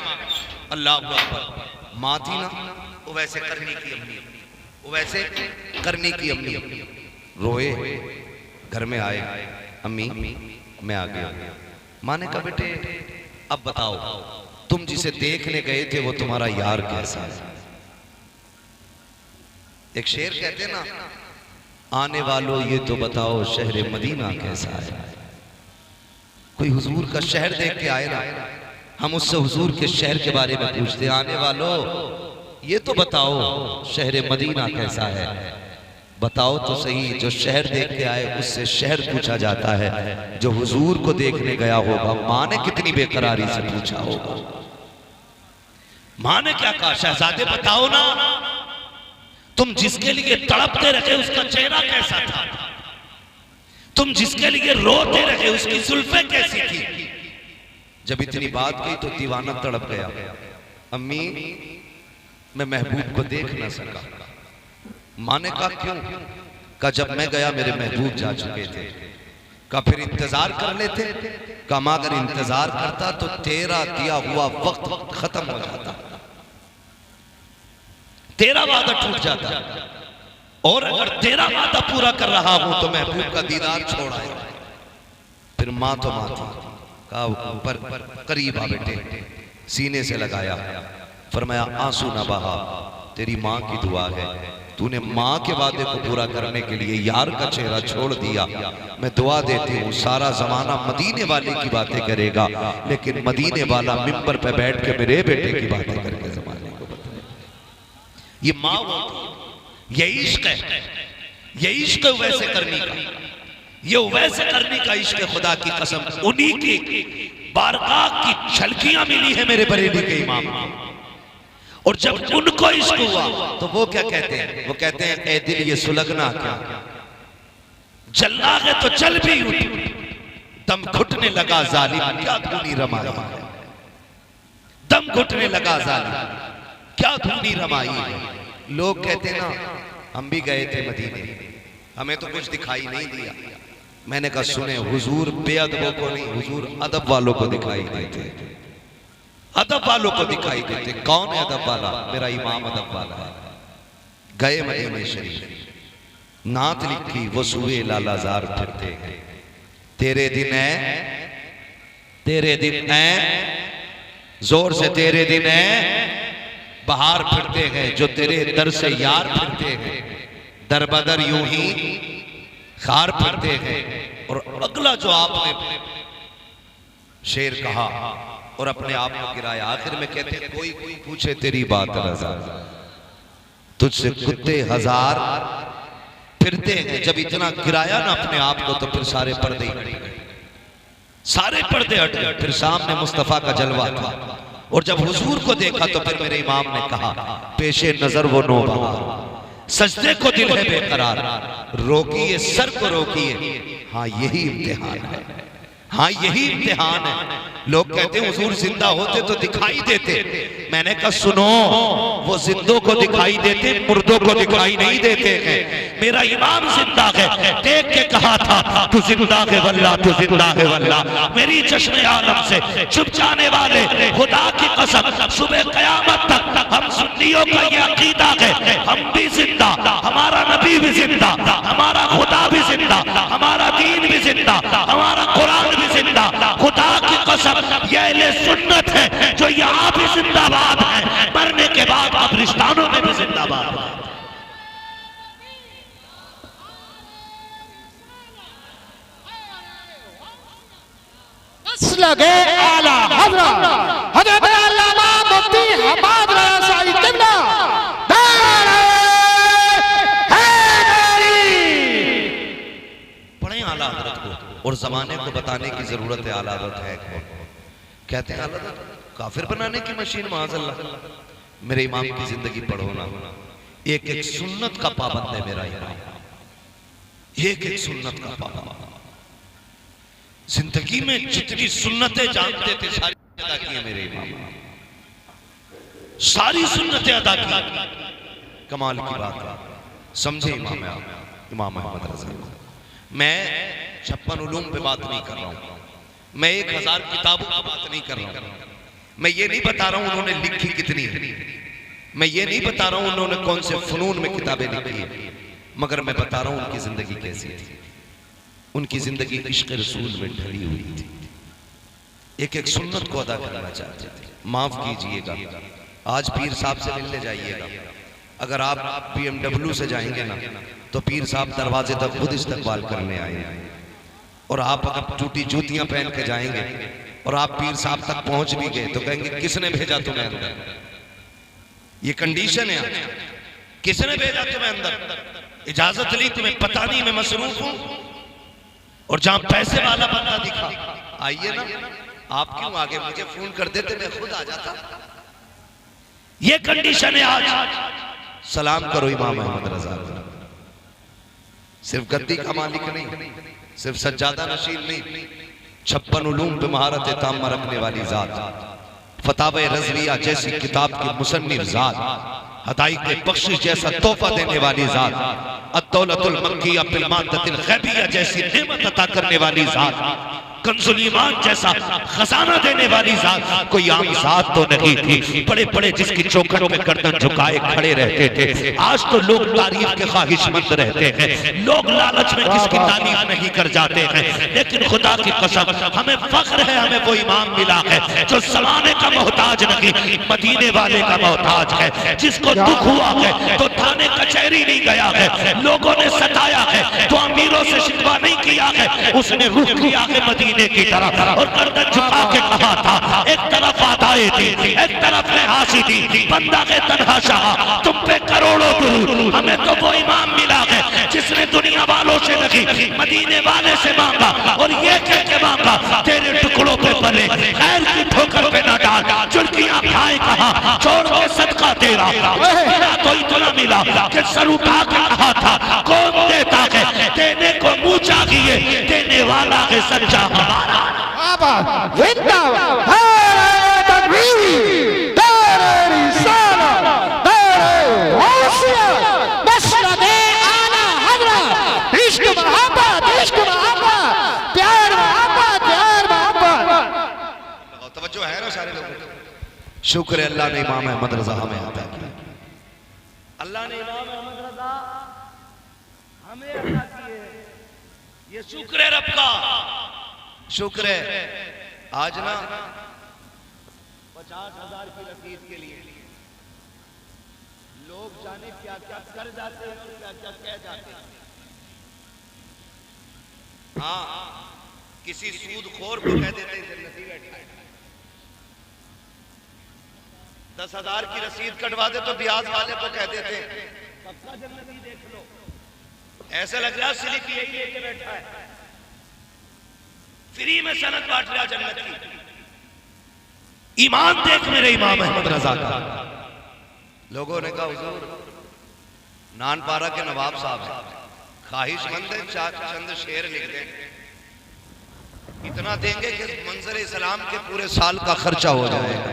A: अल्लाह अकबर। माँ थी ना वो वैसे करने की अम्मी, वो वैसे करने की अम्मी। रोए, घर में आए, अम्मी मैं आ गया। माँ ने कहा बेटे अब बताओ तुम जिसे देखने गए थे वो तुम्हारा यार कैसा है। एक शेर कहते ना, आने वालों ये तो बताओ शहर मदीना कैसा है। कोई हुजूर का शहर देख के आए ना, हम उससे हुजूर के शहर के बारे में पूछते हैं, आने वालों ये तो बताओ शहर मदीना कैसा है। बताओ तो सही, जो शहर देख के आए उससे शहर पूछा जाता है, जो हुजूर को देखने गया होगा माँ ने कितनी बेकरारी से पूछा होगा।
C: माँ ने क्या कहा, शहजादे बताओ ना तुम जिसके लिए तड़पते रहे उसका चेहरा कैसा था, तुम जिसके लिए रोते रहे उसकी जुल्फे कैसी थी।
A: जब इतनी बात कही तो दीवाना तड़प गया। अम्मी मैं महबूब को देख ना सका। माँ ने कहा क्यों? कहा जब मैं गया मेरे महबूब जा चुके थे। कहा फिर इंतजार कर लेते। कहा अगर इंतजार करता तो तेरा दिया हुआ वक्त खत्म हो जाता, तेरा वादा टूट जाता, और अगर तेरा वादा पूरा कर रहा हूं तो महबूब का दीदार छोड़ आया। फिर माँ तो माँ थी, कहा पर करीब आ बेटे, सीने से लगाया, फरमाया आंसू ना बहा, तेरी माँ की दुआ है। तूने माँ के वादे को पूरा करने के लिए यार का चेहरा छोड़ दिया। मैं दुआ देती हूँ सारा जमाना मदीने वाले की बातें करेगा, लेकिन मदीने वाला मिंबर पे बैठ के मेरे बेटे की बातें करके जमाने को बताए। ये माँ होती, ये इश्क है, ये इश्क वैसे करने का, ये वैसे करने का इश्क खुदा की कसम। उन्हीं की बारगाह की झलकियां मिली है मेरे बरेली के इमाम।
C: और जब उनको इश्क हुआ
A: तो वो क्या कहते हैं? वो कहते हैं ए दिल ये सुलगना क्या,
C: जलना है तो जल भी उठ,
A: दम घुटने लगा जालिम क्या धूनी रमाई है। दम घुटने लगा जालिम क्या धूनी रमाई है। लोग कहते ना हम भी गए थे मदीने, हमें तो कुछ दिखाई नहीं दिया। मैंने कहा सुने, हुजूर बेअदबों को नहीं, हुजूर अदब वालों को दिखाई देते, अदब वालों को दिखाई देते। कौन है अदब वाला? मेरा इमाम अदब वाला है। गए मदीने शरीफ, नात लिखी वो सुए लालाजार फिरते हैं। तेरे दिन है, तेरे दिन है, जोर से तेरे दिन है, बाहर फिरते हैं जो तेरे दर से यार फिरते हैं, दर बदर यूं ही खार फिरते हैं। और अगला जो आपने शेर कहा और अपने आप को गिराया, आखिर में कहते हैं कोई कोई पूछे तेरी बात रज़ा, तुझसे कुत्ते हजार फिरते हैं। जब इतना गिराया ना अपने आप को, तो फिर सारे पर्दे हट गए, सारे पर्दे हट गए। फिर सामने मुस्तफा का जलवा था, और जब हुजूर को देखा तो फिर मेरे इमाम ने कहा पेशे नजर वो नौबहार, सजदे को दिल है बेकरार, रोकिए सर को रोकिए, हाँ यही इम्तिहान है, हाँ यही इम्तिहान है। लोग कहते हैं हुजूर जिंदा होते तो दिखाई देते। मैंने कहा सुनो, वो जिंदों को दिखाई देते, मुर्दों को दिखाई नहीं देते हैं। मेरा इमाम जिंदा है, देख के कहा था तू जिंदा है वल्ला, तू जिंदा है वल्ला। मेरी चश्मे आलम से छुप जाने वाले खुदा की कसम, सुबह कयामत तक हम सुन्नियों का ये अकीदा है, हम भी जिंदा, हमारा नबी भी जिंदा, हमारा खुदा भी जिंदा, हमारा दीन भी जिंदा, हमारा कुरान भी जिंदा। खुदा की कसम ये अहले सुन्नत है जो यहाँ भी जिंदाबाद है, मरने के बाद कब्रिस्तानों में भी जिंदाबाद है।
B: लगे आला हज़रत हज़रत अल्लामा मुफ्ती हमाद रज़ा शाही क़िबला
A: पढ़े आला हज़रत को, और जमाने को बताने की जरूरत है आला हज़रत है कौन। कहते हैं आला हज़रत काफिर बनाने की मशीन, माज़अल्लाह। मेरे इमाम की जिंदगी पढ़ो ना, एक एक सुन्नत का पाबंद है मेरा इमाम, एक एक सुन्नत का पाबंद। जिंदगी में जितनी सुन्नतें जानते थे सारी अदा की मेरे इमाम, सारी सुन्नतें अदा की। कमाल की बात है, समझे इमाम अहमद रज़ा। मैं 56 उलूम पे बात नहीं कर रहा हूं, मैं 1000 किताबों की बात नहीं कर रहा हूं। मैं ये नहीं बता रहा हूं उन्होंने लिखी कितनी है, मैं ये नहीं बता रहा हूं उन्होंने कौन से फनून में किताबें लिखी है, मगर मैं बता रहा हूं उनकी जिंदगी कैसी थी। उनकी जिंदगी इश्क़ रसूल में ढली हुई थी, एक एक सुन्नत को अदा करना चाहते थे। माफ कीजिएगा, आज पीर साहब से मिलने जाइएगा, अगर आप BMW से जाएंगे ना तो पीर साहब दरवाजे तक खुद इस्तकबाल करने आएंगे, और आप अगर टूटी जूतियां पहन के जाएंगे और आप पीर साहब तक पहुंच भी गए तो कहेंगे किसने भेजा तुम्हें अंदर। ये कंडीशन है, किसने भेजा तुम्हें अंदर, इजाजत ली तुम्हें, पता नहीं मैं मसरूफ हूं। और जहां पैसे वाला बंदा दिखा, आइए ना, आप क्यों आगे, मुझे फोन कर देते मैं खुद आ जाता। ये कंडीशन है आज। सलाम करो इमाम अहमद रज़ा, सिर्फ गद्दी का मालिक नहीं, सिर्फ सज्जादा नशीन नहीं, 56 उलूम पे महारत ताम्मा रखने वाली जात, फतावे रज़विया जैसी किताब की मुसन्निफ जात, हदायत बख्शिश जैसा तोहफा देने वाली जात, अद्दौलतुल मक्किया बिल मादतिल ग़ैबिया जैसी नेमत अता करने वाली जात, कंजुल ईमान जैसा खजाना देने वाली जात कोई आम जात तो नहीं थी। बड़े बड़े जिसकी चौखट में गर्दन झुकाए खड़े रहते थे। आज तो लोग तारीफ के ख्वाहिशमंद रहते हैं, लोग लालच में किसकी तारीफ नहीं कर जाते हैं, लेकिन खुदा की कसम हमें फख्र है, हमें वो इमाम मिला है जो ज़माने का मोहताज नहीं, मदीने वाले का मोहताज है। जिसको दुख हुआ है तो थाने कचहरी नहीं गया है, लोगों ने सताया है तो अमीरों से शिकवा नहीं किया है, उसने रुख किया है मदीने की तरफ और गर्दन झुका के कहा था, एक तरफ आदाए थी, एक तरफ हासी थी, बंदा के तन्हा शाह तुम पे करोड़ों दुरूद। हमें तो वो इमाम मिला है जिसने दुनिया वालों से नहीं मदीने वाले से मांगा, और ये कह के मांगा तेरे टुकड़ों पे पले खैर की ठोकर पे ना डाल,
C: चुड़कियां खाए कहा छोड़ के सदका तेरा मिला तो इतना मिला कि सर उठा के कहा था कौन देता है देने को मुंह चाहिए देने वाला है सच्चा हमारा
B: जिंदाबाद तकबीर नारे रिसालत नारे गौसियत मसनद आला हज़रत इश्क मोहब्बत प्यार मोहब्बत
A: तवज्जो है ना सारे लोगों। शुक्र है अल्लाह ने इमाम अहमद रजा हमें अता किया। अल्लाह ने इमाम अहमद रजा हमें अता किए, ये शुक्र है रब का। शुक्र है आज ना 50,000 की रसीद के लिए लोग जाने क्या क्या कर जाते हैं और क्या क्या कह जाते हैं। हाँ, किसी सूदखोर को कह देते हैं जन्नती बैठा है। 10,000 की रसीद कटवा दे तो ब्याज वाले को कह देते हैं पक्का जन्नती देख लो। ऐसा लग रहा है स्लिप यही लेके बैठा है, फ्री में सनद बांट रहा जन्नत की। ईमान देख मेरे इमाम अहमद रजा का। लोगों ने कहा हुजूर नानपारा के नवाब साहब है, ख्वाहिशमंद है, चंद शेर लिख दें, इतना देंगे कि मंजर इस्लाम के पूरे साल का खर्चा हो जाएगा।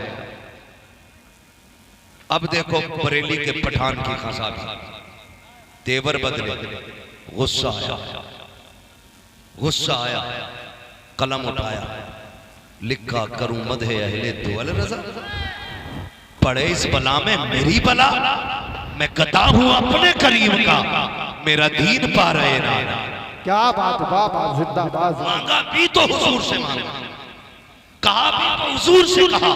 A: अब देखो बरेली के पठान की खसा तेवर बदले, गुस्सा आया, कलम उठाया, लिखा करूं मदहे अहले दुअल रजा। पड़े इस बला में मेरी बला, मैं गदा हूं अपने करीम का, मेरा दीन पा रहे ना।
B: क्या बात, बाबा जिंदाबाद।
A: मांगा भी तो हुजूर से मांगा, कहा भी तो हुजूर से कहा।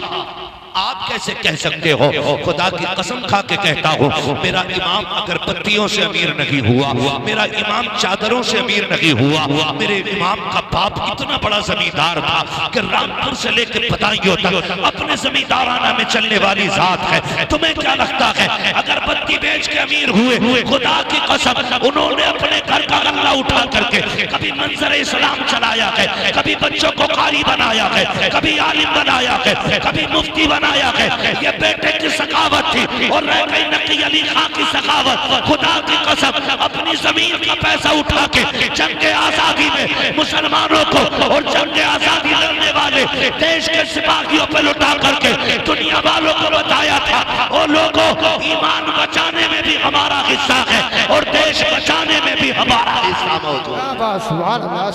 A: आप कैसे कह सकते हो? खुदा की कसम खा के कहता हूँ, मेरा इमाम अगर पत्तियों से अमीर नहीं हुआ, मेरा इमाम चादरों से अमीर नहीं हुआ, मेरे इमाम का बाप इतना बड़ा जमींदार था कि रामपुर से लेकर बदायूं तक अपने जमींदाराना में चलने वाली जात है। तुम्हें क्या लगता है अगर पत्ती बेच के अमीर हुए? खुदा की कसम उन्होंने अपने घर का गल्ला उठा करके कभी मंजर इस्लाम चलाया है, कभी बच्चों को कारी बनाया है, कभी आलिम बनाया है, कभी मुफ्ती बनाया है। ये बेटे की सखावत थी और रह गई नकी अली खां की सखावत। खुदा की कसम अपनी जमीन का पैसा उठा के जंगे आजादी में मुसलमानों को और जंगे आजादी लड़ने वाले देश के सिपाहियों पर लुटा करके दुनिया वालों को बताया था, और लोगों ईमान बचाने में भी हमारा हिस्सा है और देश बचाने में भी हमारा हिस्सा मौजूद है।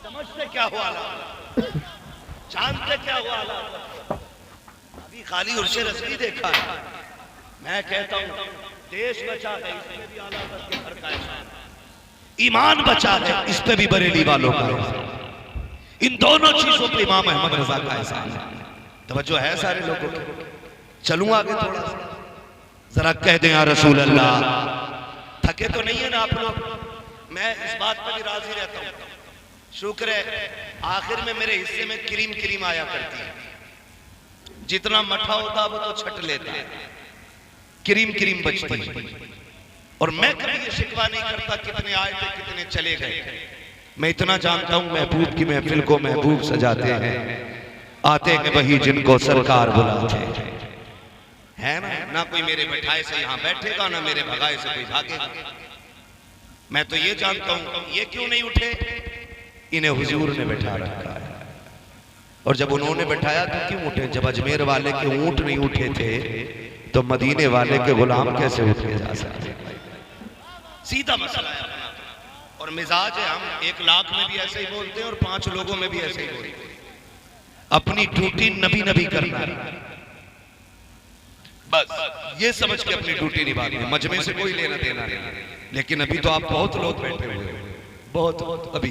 A: समझते क्या हुआ, जानते क्या हुआ? अभी खाली उर्शे रस्मी देखा है। मैं कहता हूं देश बचा है, इसमें भी आला हज़रत के घर का एहसान, ईमान बचा है, इस पे भी बरेली वालों का। इन दोनों चीजों पे इमाम अहमद रजा का एहसान है। तवज्जो है सारे लोगों की। चलूं आगे थोड़ा सा, जरा कह दें या रसूल अल्लाह। थके तो नहीं है ना आप लोग? मैं इस बात पर भी राजी रहता हूं। शुक्र है आखिर में मेरे हिस्से में क्रीम आया करती है। जितना मठा होता वो तो छट लेता है, क्रीम बचती है। और मैं कभी ये शिकवा नहीं करता कितने आए थे कितने चले गए। मैं इतना जानता हूं महबूब की महफिल को महबूब सजाते हैं, आते हैं वही जिनको सरकार बुलाते है ना कोई मेरे बैठाए से यहाँ बैठेगा, ना मेरे भगाए से कोई भागेगा। मैं तो ये जानता हूं ये क्यों नहीं उठे, इन्हें हुजूर ने बैठा रखा है। और जब उन्होंने बैठाया तो क्यों उठे? जब अजमेर वाले के ऊंट नहीं उठे थे तो मदीने वाले के गुलाम कैसे उठे जा सकते? सीधा मसला है। और मिजाज है, हम 1 लाख में भी ऐसे ही बोलते हैं और 5 लोगों में भी ऐसे ही बोलते हैं। अपनी ड्यूटी नबी करना, बस ये समझ के अपनी ड्यूटी निभानी है। मजमे से कोई लेना देना नहीं। लेकिन अभी तो आप बहुत लोग बैठे हुए हैं, बहुत अभी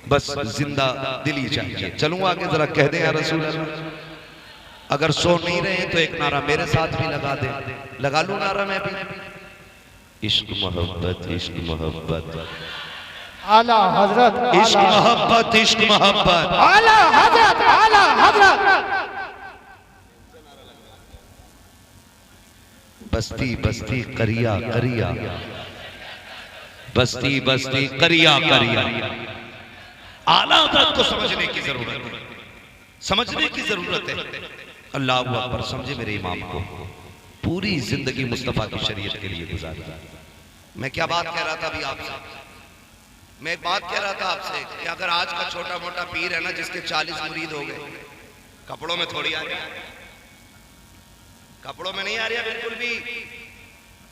A: बस जिंदा दिली चाहिए। चलूं आगे, जरा कह दें या रसूल अल्लाह। अगर सो नहीं रहे तो एक नारा मेरे साथ भी लगा दे, लगा लूं नारा मैं भी। इश्क मोहब्बत, इश्क मोहब्बत,
B: आला हजरत,
A: इश्क मोहब्बत, इश्क मोहब्बत,
B: आला हजरत, आला हजरत।
A: बस्ती बस्ती करिया करिया, बस्ती बस्ती करिया करिया। आला हज़रत को समझने की जरूरत है, समझने की जरूरत है। अल्लाह अकबर, समझे मेरे इमाम को, पूरी जिंदगी मुस्तफा की शरीयत के लिए गुजारी। मैं क्या बात कह रहा था अभी आपसे, मैं एक बात कह रहा था आपसे कि अगर आज का छोटा मोटा पीर है ना, जिसके 40 मुरीद हो गए, कपड़ों में थोड़ी आ रही, कपड़ों में नहीं आ रही बिल्कुल भी,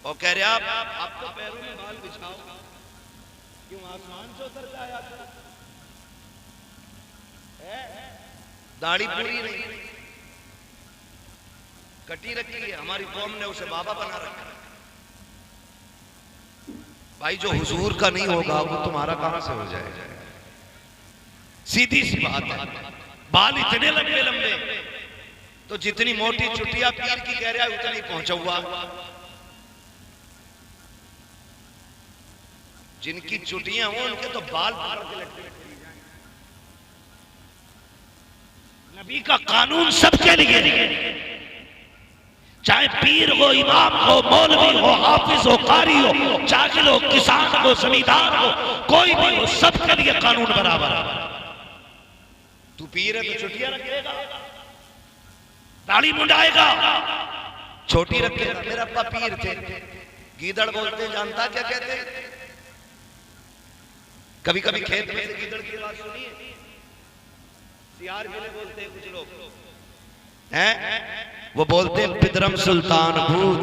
A: और कह रहे आप तो पैरों में बाल बिछाओ, क्यों आसमान से उतर के आया था, दाढ़ी पूरी नहीं, कटी रखी है, हमारी कौम ने उसे बाबा बना रखा है। भाई जो हुजूर का नहीं होगा वो तुम्हारा कहां से हो जाएगा? सीधी सी बात है। बाल इतने लंबे लंबे, तो जितनी मोटी चुटिया पीर की कह रहा है उतनी पहुंचा हुआ। जिनकी चुटियां हो उनके तो बाल पकड़ के लटके।
C: नबी का कानून सबके लिए, चाहे पीर हो, इमाम हो, मौलवी हो, हाफिज हो, कारी हो, जाहिल हो, किसान हो, जमींदार हो, कोई भी हो, सबके लिए कानून बराबर है।
A: तू पीर है तो चुटिया रखेगा,
C: दाढ़ी मुंडाएगा,
A: छोटी रखेगा। मेरा अब्बा पीर थे, गीदड़ बोलते, जानता क्या कहते? कभी कभी खेत में गीदड़ की आवाज सुनिए, सियार के लिए बोलते हैं कुछ लोग हैं, वो बोलते हैं पिदरम सुल्तान भूत,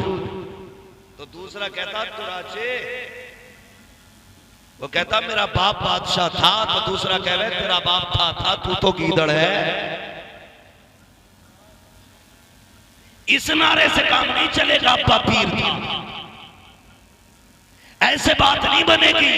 A: तो दूसरा कहता तुराचे, वो कहता मेरा बाप बादशाह था, तो दूसरा कह रहे तेरा बाप था तू तो गीदड़ है।
C: इस नारे से काम नहीं चलेगा। अब्बा पीर था, ऐसे बात नहीं बनेगी।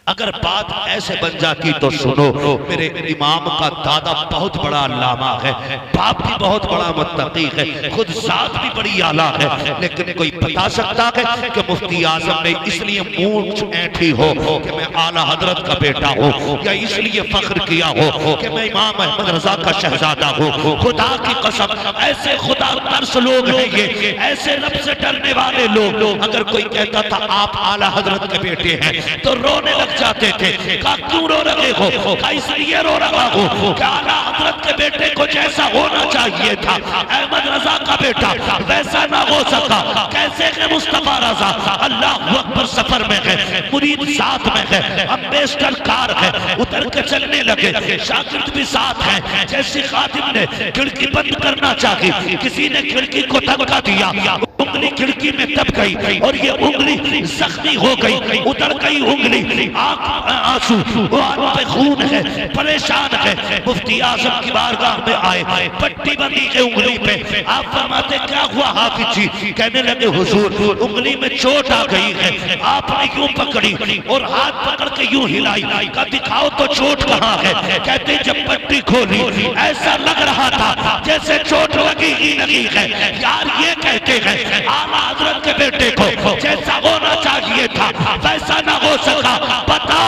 A: अगर बात ऐसे बन जाती तो सुनो, मेरे इमाम का दादा बहुत बड़ा अल्लामा है, बाप भी बहुत बड़ा मुत्तकी है, खुद जात भी बड़ी आला है, लेकिन कोई बता सकता है कि मुफ्ती आजम ने इसलिए मूंछ ऐंठी हो कि मैं आला हजरत का बेटा हूँ, या इसलिए फख्र किया हो कि मैं इमाम अहमद रजा का शहजादा हूँ? खुदा की कसम, ऐसे खुदा तरस लोग हैं ये, ऐसे रब से डरने वाले लोग। अगर कोई कहता था आप आला हजरत के बेटे हैं तो रोने लग जाते थे। का क्यों रो रहे हो? का इसलिए रो रहा हो कि आला हजरत के बेटे को जैसा होना चाहिए था अहमद रजा का बेटा वैसा ना हो सका। कैसे है मुस्तफा रजा? अल्लाह अकबर, सफर में है, मुरीद साथ में है, अम्बेसडर कार है, उतर के चलने लगे, शागिर्द भी साथ है। जैसे खादिम ने खिड़की बंद करना चाहिए, किसी ने खिड़की को धक्का दिया, उंगली खिड़की में दब गई और ये उंगली जख्मी हो गई, उतर गई उंगली, आंसू, पे खून है, परेशान है। मुफ्ती आजम की बारगाह में आए, पट्टी बंदी है उंगली पे। आप फरमाते क्या हुआ हाफिज जी? कहने लगे हुजूर उंगली में चोट आ गई है। आपने यूं पकड़ी और हाथ पकड़ के यूं हिलाई, का दिखाओ तो चोट कहाँ है? कहते जब पट्टी खोली ऐसा लग रहा था जैसे चोट लगी ही नहीं है। यार ये कहते हैं आला हजरत के बेटे को जैसा होना चाहिए था वैसा ना हो सका। बता,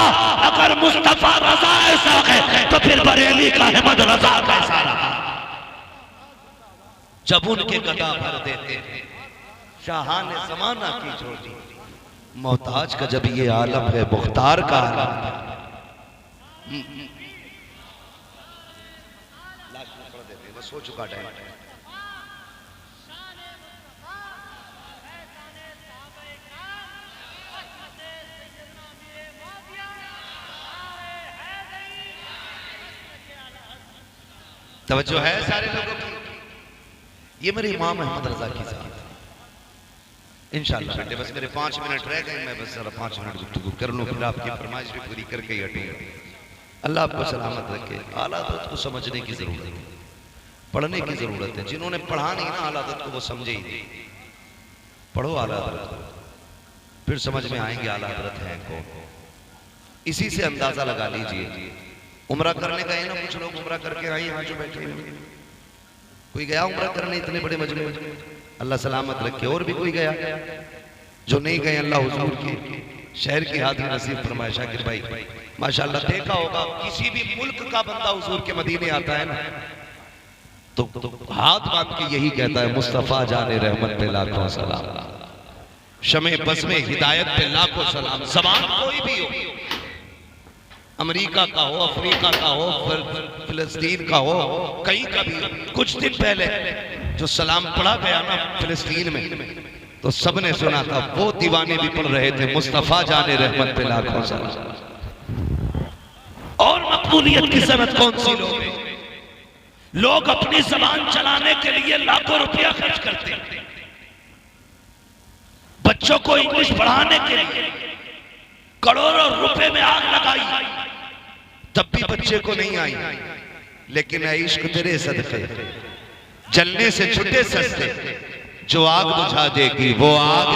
A: अगर मुस्तफा रजा ऐसा है तो फिर बरेली का अहमद रजा कैसा रहा? जब उनके गदा भर देते शाह ने जमाना की छोड़ी, मोहताज का जब ये आलम है, मुख्तार का आलम है। लास्ट में पढ़ देते, बस हो चुका टाइम। तवज्जो है सारे लोगों की? ये मेरे इमाम अहमद रजा की ज़ात। इंशाअल्लाह बेटे बस मेरे 5 मिनट रह गए, मैं बस जरा 5 मिनट गुफ्तगू कर लूँ, फिर आपकी फरमाइश भी पूरी करके ही हटूंगा। अल्लाह आपको सलामत रखे। आला हज़रत को समझने की जरूरत है, पढ़ने की जरूरत है। जिन्होंने पढ़ा नहीं ना आला हज़रत को, वो समझे ही नहीं। पढ़ो आला हज़रत को, फिर समझ में आएंगे आला हज़रत हैं कौन। इसी से अंदाजा लगा लीजिए। उम्रा करने गए ना कुछ लोग, उम्रा करके आए यहाँ जो बैठे हुए, कोई गया उम्रा करने इतने बड़े मजमे में? अल्लाह सलामत रखे। और भी कोई गया? जो नहीं गए अल्लाह हुजूर की शहर की हाथी नसीब फरमाए। शाकिर भाई माशाल्लाह, देखा होगा किसी भी मुल्क का बंदा हुजूर के मदीने आता है ना तो हाथ बांध के यही कहता है मुस्तफा जाने रहमत पे लाखों सलाम, शमे बस में हिदायत पे लाखों सलाम। जबान कोई भी हो, अमेरिका का हो, अफ्रीका का हो, फिलिस्तीन का हो, कहीं का भी। कुछ दिन पहले जो सलाम पढ़ा गया ना फिलिस्तीन में, तो सबने सुना था, वो दीवाने भी पढ़ रहे थे, मुस्तफा जाने रहमत पे लाखों सलाम।
C: और मकबूलियत की सनत कौन सी लोग हैं? लोग अपनी जबान चलाने के लिए लाखों रुपया खर्च करते हैं, बच्चों को इंग्लिश पढ़ाने के लिए करोड़ों रुपए में आग लगाई,
A: तब भी बच्चे को नहीं आई। लेकिन ऐ इश्क तेरे सदके, जलने से छुटे सस्ते, जो आग बुझा देगी वो आग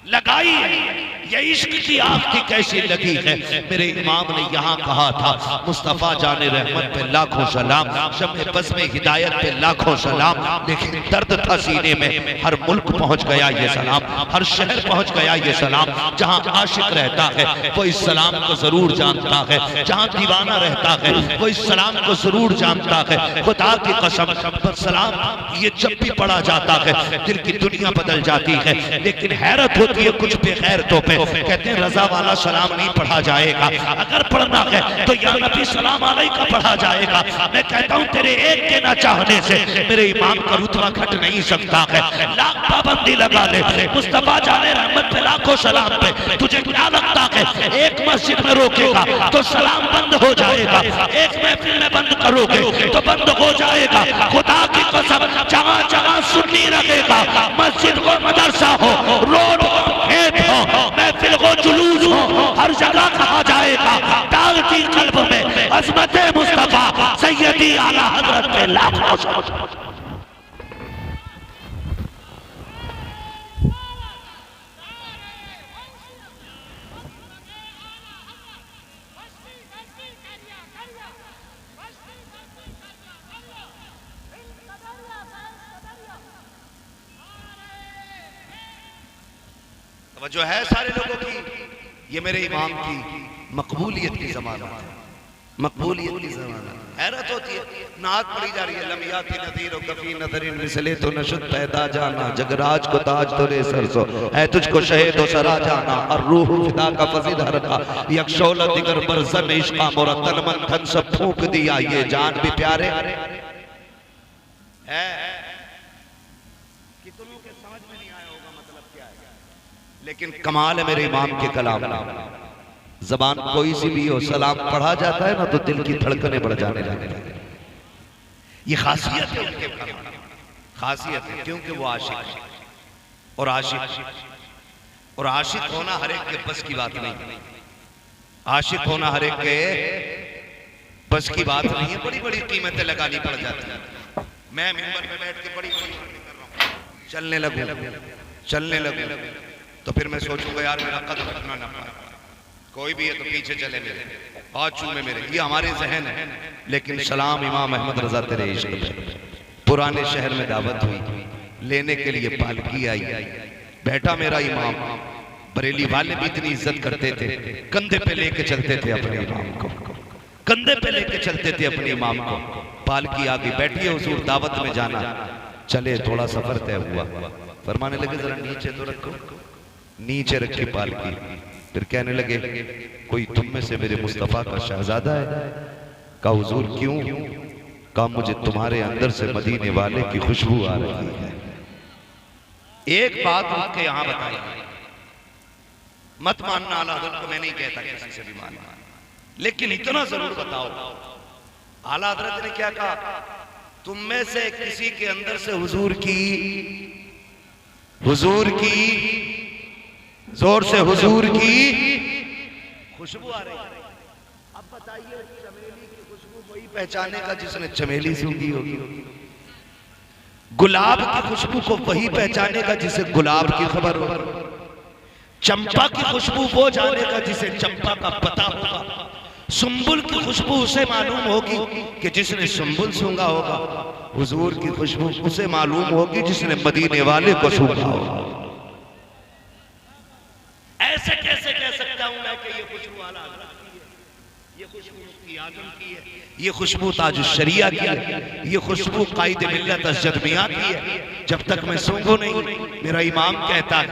C: लगाई है। ये इश्क की आग की कैसी लगी है। मेरे इमाम ने यहाँ कहा था, मुस्तफा जाने रहमत पे लाखों सलाम, शम्मे बज़्म में हिदायत पे लाखों सलाम। लेकिन दर्द था सीने में, हर मुल्क पहुंच गया ये सलाम, हर शहर पहुंच गया ये सलाम। जहाँ आशिक रहता है वो इस सलाम को जरूर जानता है, जहाँ दीवाना रहता है वो इस सलाम को जरूर जानता है। खुदा की कसम, सलाम ये जब भी पढ़ा जाता है दिल की दुनिया बदल जाती है। लेकिन हैरत होती है कुछ बेगैरतों पे, कहते हैं रजा वाला सलाम नहीं पढ़ा जाएगा, अगर पढ़ना है तो या नबी सलाम अलैका पढ़ा जाएगा। मैं कहता हूं तेरे एक के ना चाहने से मेरे इमाम का रुतबा घट नहीं सकता है। लाख पाबंदी लगा ले, मुस्तफा जाने रहमत पे लाखों सलाम पे। तुझे क्या लगता है एक मस्जिद में रोकेगा तो सलाम बंद हो जाएगा, एक महफिल में बंद करोगे तो बंद हो जाएगा। खुदा की कसम, जहां जहां सुन्नी लगेगा, मस्जिद को मदरसा हो, रोड खेत हो, महफिल को जुलूस हो, हर जगह कहा जाएगा डालती कल्ब में अज़मत मुस्तफा सैयदी आला हज़रत पे लाखों।
A: जो है सारे लोगों की, ये मेरे इमाम की मकबूलियत की ज़मानत है, मकबूलियत की ज़मानत। हैरत होती है, नात पढ़ी जा रही है, लमियाती नज़ीर और कफी नज़रिन मिसले तो नशुद पैदा जाना, जगराज को ताज तो रे सरसो है तुझको शहे तो सरा जाना, और रूह फिदा का फज़िद हरका यकशौल दिगर बरज़न इश्क़ा मोरा तन मन धन सब फूंक दिया, ये जान भी प्यारे है कि तुम लोग के समझ में नहीं आया होगा मतलब क्या है। लेकिन कमाल है मेरे इमाम के कलाम, जबान कोई सी भी हो, सलाम पढ़ा जाता है ना तो दिल की धड़कनें बढ़ जाने लगती हैं। ये खासियत है उनके कलाम, खासियत है, क्योंकि वो आशिक है। और आशिक होना हर एक के बस की बात नहीं, आशिक होना हर एक के बस की बात नहीं है। बड़ी बड़ी कीमतें लगानी पड़ जाती है। मैं मिंबर पे बैठ के बड़ी बड़ी बातें कर रहा हूं, चलने लगूं तो फिर मैं सोचूंगा यार मेरा कदम रखना ना पाए, कोई भी है तो पीछे चले मेरे, हाथ चूमे मेरे, ये हमारे जहन है। लेकिन सलाम इमाम अहमद रजा तेरे इश्क पे। पुराने शहर में दावत हुई, लेने के लिए पालकी आई, बैठा मेरा इमाम। बरेली वाले भी इतनी इज्जत करते थे, कंधे पे लेके चलते थे अपने इमाम को, कंधे पे लेके चलते थे अपने इमाम को। पालकी आ गई, बैठिए हुजूर दावत में जाना। चले, थोड़ा सफर तय हुआ, फरमाने लगे जरा नीचे तो रखो, नीचे रखी पालकी। फिर कहने लगे कोई तुम में से मेरे मुस्तफा का शहजादा है? कहा हुजूर क्यों? कहा मुझे तुम्हारे अंदर से मदीने वाले की खुशबू आ रही है। एक बात आपके यहां बताई, मत मानना आला हज़रत को, मैं नहीं कहता किसी से भी मानना, लेकिन इतना जरूर बताओ आला हज़रत ने क्या कहा? तुम में से किसी के अंदर से हुजूर की जोर से हुजूर की खुशबू आ रही है। अब बताइए चमेली की खुशबू वही पहचानेगा जिसने चमेली सूंघी होगी, गुलाब की खुशबू को वही पहचानेगा जिसे गुलाब की खबर हो, चंपा की खुशबू वो जानेगा जिसे चंपा का पता होगा, सुंबुल की खुशबू उसे मालूम होगी कि जिसने सुंबुल सूंघा होगा, हुजूर की खुशबू उसे मालूम होगी जिसने मदीने वाले को सूंघा होगा। ऐसे कैसे कह सकता हूं मैं कि ये खुशबू आला हज़रत की है, ये खुशबू मुफ्ती आज़म की है, ये खुशबू ताजुश शरिया की है, ये खुशबू कायद मिल्लत अशजद मियां की है। जब तक मैं सूंघूं नहीं, मेरा इमाम कहता है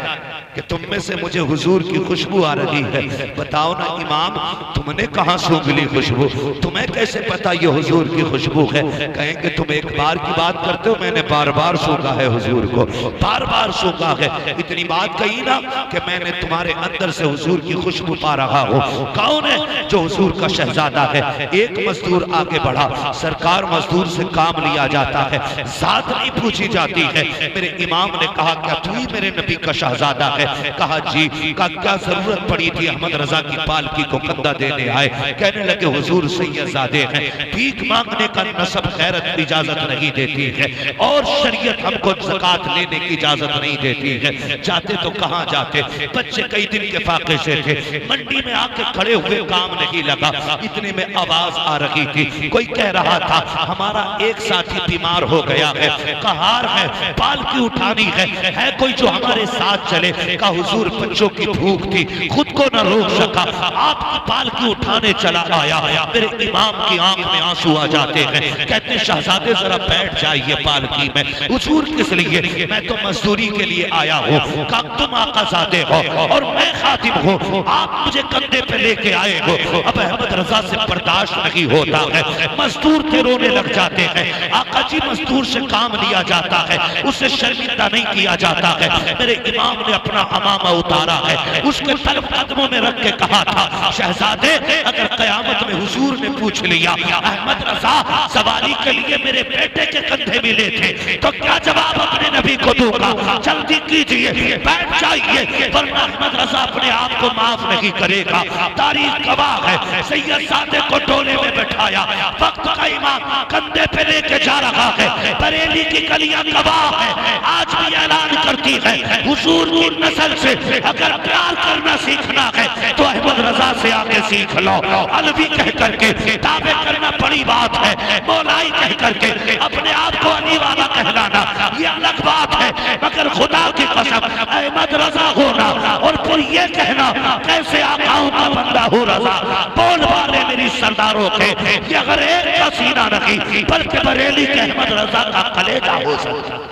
C: कि तुम में से मुझे हुजूर की खुशबू आ रही है, बताओ ना इमाम तुमने कहां सूंघ ली खुशबू, तुम्हें कैसे पता ये हुजूर की खुशबू है? कहेंगे तुम एक बार की बात करते हो, मैंने बार बार सूंघा है हुजूर को, बार बार सूंघा है। इतनी बात कही ना कि मैंने तुम्हारे अंदर से हुजूर की खुशबू पा रहा हूं। कौन है जो हुजूर का शहजादा है? एक मजदूर आगे बढ़ा, सरकार मजदूर से काम लिया जाता है, जात नहीं पूछी जाती है। मेरे इमाम ने कहा क्या तू ही मेरे नबी का शहजादा है? कहा जी। का क्या जरूरत पड़ी थी अहमद रजा की पालकी को कंधा देने आए? कहने लगे हुजूर सैयदजादे हैं, भीख मांगने का नसब खैरत की इजाजत नहीं देती है और शरीयत हमको ज़कात लेने की इजाजत नहीं देती है। जाते तो कहां जाते? बच्चे कई दिन के फाके से थे, मंडी में आके खड़े हुए, काम नहीं लगा। इतने में आवाज आ रही थी, कोई कह रहा था हमारा एक साथी बीमार हो गया है, कहार है, पालकी उठानी है कोई जो हमारे साथ चले? का हुजूर बच्चों की भूख थी, खुद को न रोक सका, आपकी पालकी उठाने चला आया। मेरे इमाम की आंख में आंसू आ जाते हैं, कहते शहजादे जरा बैठ जाइए पालकी में। हुजूर किस लिए? मैं तो मजदूरी के लिए आया हूँ। का तुम आकाजादे हो और मैं खातिम हूँ, आप मुझे कंधे पे लेके आए हो। अब अहमद रजा से बर्दाश्त नहीं होता है, मजदूर के रोने लग जाते हैं। आका जी मजदूर से काम लिया जाता है, उसे शर्मिंदा नहीं किया जाता है। मेरे इमाम ने अपना अमामा उतारा है, उसके तलब कदमों में रख के कहा था शहजादे अगर कयामत में हुजूर ने पूछ लिया अहमद रजा सवारी के लिए मेरे बेटे के कंधे मिले थे तो क्या जवाब अपने नबी को दूंगा? जल्दी कीजिए, बैठ जाइए, वरना अहमद रजा अपने आप को माफ नहीं करेगा। तारीख गवाह है, सैयदजादे को डोले में बैठाया, वक्त का इमाम कंधे पे लेके जा रहा है। बरेली की गलियां गवाह है, आज भी ऐलान करती है हुजूर की नस्ल से अगर प्यार करना सीखना है तो अहमद रजा से आके सीख लो। अलवी कह करके दावे करना बड़ी बात है, मौलाई कह करके अपने आप को अली वाला कहलाना ये अलग बात है, मगर खुदा की कसम अहमद रजा होना और फिर ये कहना कैसे आकाओं का बंदा हूँ रजा। बोल वाले मेरी सरदारों के ये अगर एक का सीना नहीं बल्कि बरेली के अहमद रजा का कलेजा हो सकता।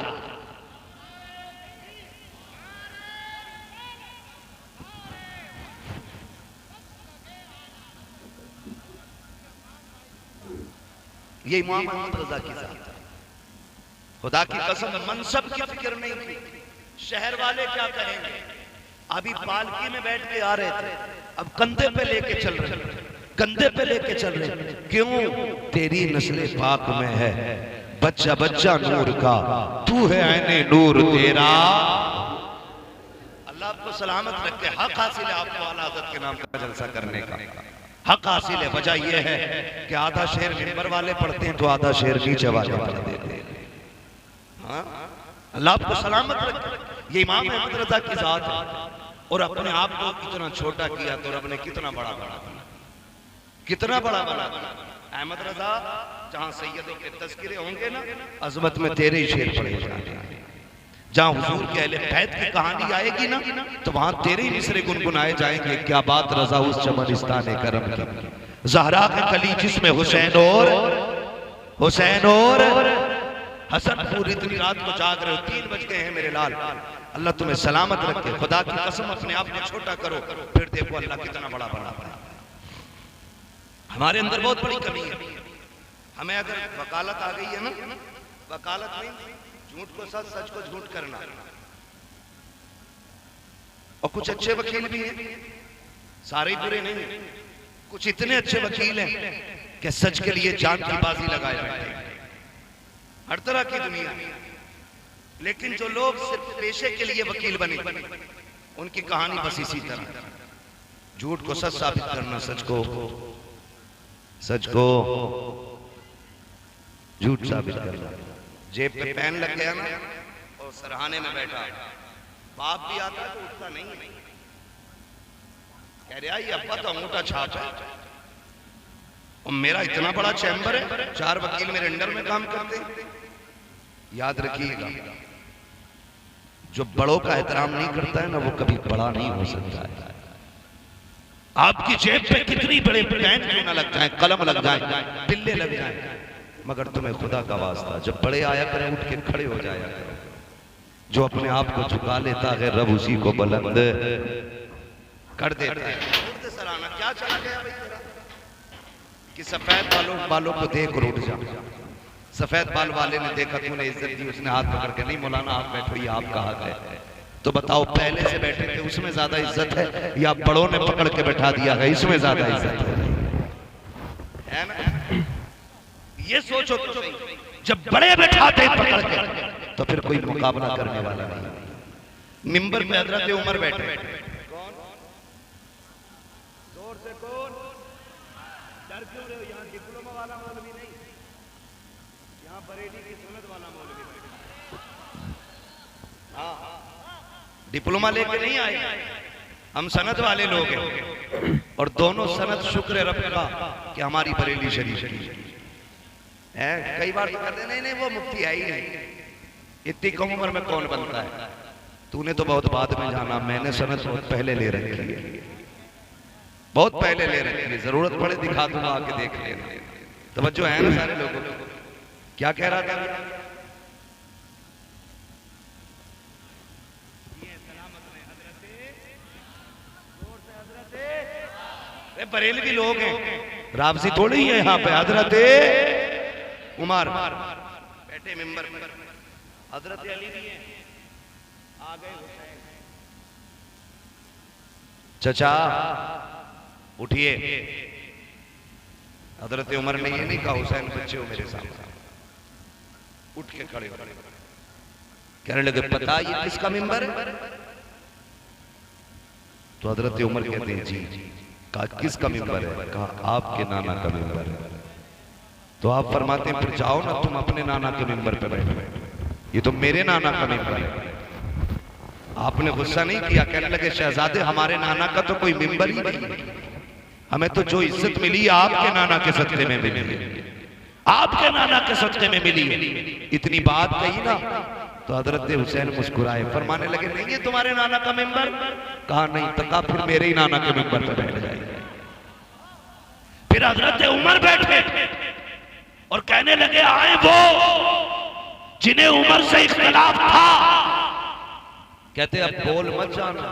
C: ये इमाम अहमद रजा की जात, खुदा की कसम मनसब की फिक्र नहीं थी, शहर वाले क्या कहेंगे। अभी पालकी में बैठ के आ रहे थे, अब कंधे पे लेके चल रहे, कंधे पे लेके चल रहे। क्यों? तेरी नस्ल पाक में है बच्चा बच्चा नूर का, तू है ऐने नूर तेरा। अल्लाह आपको सलामत रखे। हक हासिल है आपको आला हज़रत के नाम का जलसा करने का, हक हासिल है। वजह यह है कि आधा शेर मिंबर वाले पढ़ते हैं तो आधा शेर नीचे वाले पढ़ते हैं। अल्लाह आपको सलामत रखे। ये इमाम अहमद रजा की जात है और अपने आप को इतना छोटा किया तो रब ने कितना बड़ा बना, कितना बड़ा बना। अहमद रजा जहां सैयदों के तज़किरे होंगे ना, अजमत में तेरे ही शेर पढ़े जाएंगे। जहां हुजूर के अहले बैत की कहानी आएगी ना तो वहां तेरे ही मिसरे गुनगुनाए जाएंगे। क्या बात रजा उस चमनिस्तान करम की, ज़हरा के कली जिसमें हुसैन और हसन पूरी इतनी रात को जाग रहे हो, 3 बज गए हैं मेरे लाल। अल्लाह तुम्हें सलामत रखे। खुदा की कसम अपने आप को छोटा करो, फिर देखो अल्लाह कितना बड़ा बना है। हमारे अंदर बहुत बड़ी कमी है। हमें अगर वकालत आ गई है ना, वकालत नहीं, झूठ को सच, सच को झूठ करना। और कुछ अच्छे वकील भी हैं, सारे बुरे नहीं, कुछ इतने अच्छे वकील हैं कि सच के लिए जान की बाजी लगाए बैठे हैं। हर तरह की दुनिया, लेकिन जो लोग सिर्फ पेशे के लिए वकील बने उनकी कहानी बस इसी तरह, झूठ को सच साबित करना, सच को झूठ साबित करना। जेब पे पेन लग गया ना और सरहाने में बैठा, बाप भी आता तो उठता नहीं, कह रहा ये अब्बा तो अंगूठा छाप है और मेरा इतना बड़ा चैम्बर है, 4 वकील मेरे अंडर में काम करते हैं। याद रखिएगा, जो बड़ों का एहतराम नहीं करता है ना वो कभी बड़ा नहीं हो सकता है। आपकी जेब पे कितनी बड़े पेन क्यों ना लग जाए, कलम लग जाए, बिल्ले लग जाए, मगर तुम्हें खुदा का वास्ता जब बड़े आया करें उठ के खड़े हो जाया करो।
A: जो अपने आप को झुका लेता है रब उसी को बुलंद कर देता है। सराहना क्या चला गया भाई तेरा कि सफेद बालों को देख और उठ जा। सफेद बाल वाले ने देखा तूने इज्जत दी, उसने हाथ पकड़ के नहीं मौलाना आप बैठो, ये आपका हक है। तो बताओ पहले से बैठे थे उसमें ज्यादा इज्जत है या बड़ों ने पकड़ के बैठा दिया है इसमें ज्यादा इज्जत है ना? ये सोचो तो सही। जब बड़े बैठाते पकड़ के तो फिर कोई मुकाबला करने वाला नहीं। मिंबर पे हजरत उमर बैठे, कौन जोर से कौन डर क्यों रहे हो? यहाँ डिप्लोमा वाला मौलवी नहीं, यहाँ बरेली की सुन्नत वाला मौलवी बैठा। हाँ डिप्लोमा लेके नहीं आए, हम सनद वाले लोग हैं और दोनों सनद शुक्र रब का कि हमारी बरेली शरीफ की है। कई बार तो कहते नहीं नहीं वो मुफ्ती है ही नहीं, इतनी कम उम्र में कौन बनता है? तूने तो बहुत बाद में जाना, मैंने सनद बहुत पहले ले रखी है, बहुत पहले ले रखी है। जरूरत पड़े दिखा दूंगा, आके देख लेना। तवज्जो है ना सारे लोगों को? क्या कह रहा था? बरेलवी लोग हैं, राबसी थोड़ी है यहाँ पे। हजरत उमर बैठे मिंबर पर, हजरत अली भी हैं, आ गए हुसैन। चचा उठिए। हजरत उमर ने ये नहीं कहा हुसैन बच्चे हो मेरे सामने, उठ के खड़े हो। कहने लगे पता ये किसका मिंबर है? तो हजरत उमर कहते हैं जी। कहा किसका मिंबर है? कहा आपके नाना का मिंबर है। तो आप फरमाते हैं फिर जाओ ना तुम अपने नाना के मिंबर पे बैठो, ये तो मेरे नाना का मिंबर है। आपने गुस्सा नहीं किया? कहने लगे शहजादे हमारे नाना का तो कोई मिंबर ही नहीं, हमें तो जो इज्जत मिली आपके नाना के सदके में मिली, आपके नाना के सदके में मिली। इतनी बात कही ना तो हजरत हुसैन मुस्कुराए, फरमाने लगे नहीं ये तुम्हारे नाना का मिंबर? कहा नहीं। तो कहा फिर मेरे ही नाना के मिंबर पे बैठ जाए। फिर हजरत उमर बैठे और कहने लगे आए वो जिन्हें उमर से इख्तिलाफ था। कहते अब बोल मत जाना,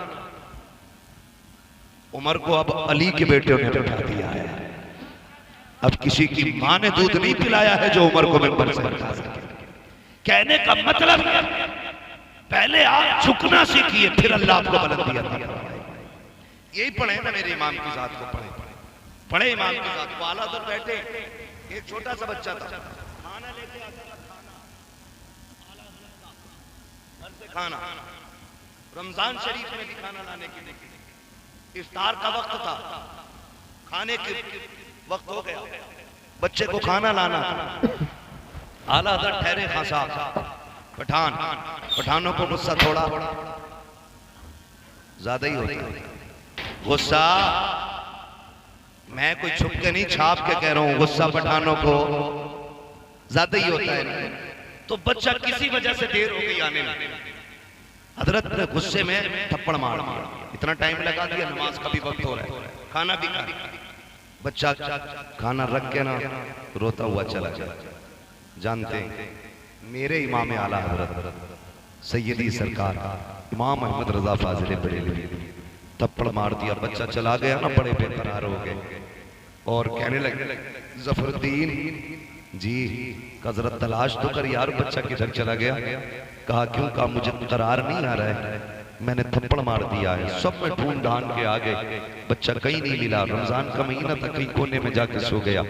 A: उमर को अब अली के बेटे ने बैठा दिया है। अब किसी की मां ने दूध नहीं पिलाया है जो उमर को मिंबर से बैठा सके। कहने का मतलब पहले आप झुकना सीखिए, फिर अल्लाह आपको बुलंदी अता फरमाएगा। यही पढ़े ना मेरे इमाम की जात को, पढ़े इमाम की जात को। आला उधर बैठे एक छोटा सा बच्चा था, खाना लेके आता था, घर से खाना, रमजान शरीफ में भी खाना लाने के लिए इफ्तार का वक्त था, खाने के वक्त हो गया, बच्चे को खाना लाना। आला हज़रत ठहरे खां साहब, पठानों को गुस्सा थोड़ा ज्यादा ही होता है। गुस्सा मैं कोई छुप के नहीं छाप के कह रहा हूं, गुस्सा पठानों को ज्यादा ही होता है। तो बच्चा किसी वजह से देर हो गई आने में, हजरत ने गुस्से में थप्पड़ मार दिया। इतना टाइम लगा दिया, नमाज का भी वक्त हो रहा है, खाना भी खा, बच्चा खाना रख के ना रोता हुआ चला गया। जानते हैं मेरे इमाम आला हजरत सैयदी सरकार इमाम अहमद रजा फाजिल बरेलवी थप्पड़ मार दिया, बच्चा चला गया ना, बड़े बेकरार हो गए और कहने लगे जफरुद्दीन जी हजरत तलाश तो कर यार, बच्चा किधर चला गया? कहा क्यों? कहा मुझे करार नहीं आ रहा है, मैंने थप्पड़ मार दिया है। सब में ढूंढ ढांड के आ गए, बच्चा कहीं नहीं मिला। रमजान का महीना था, कहीं कोने में जाके सो गया।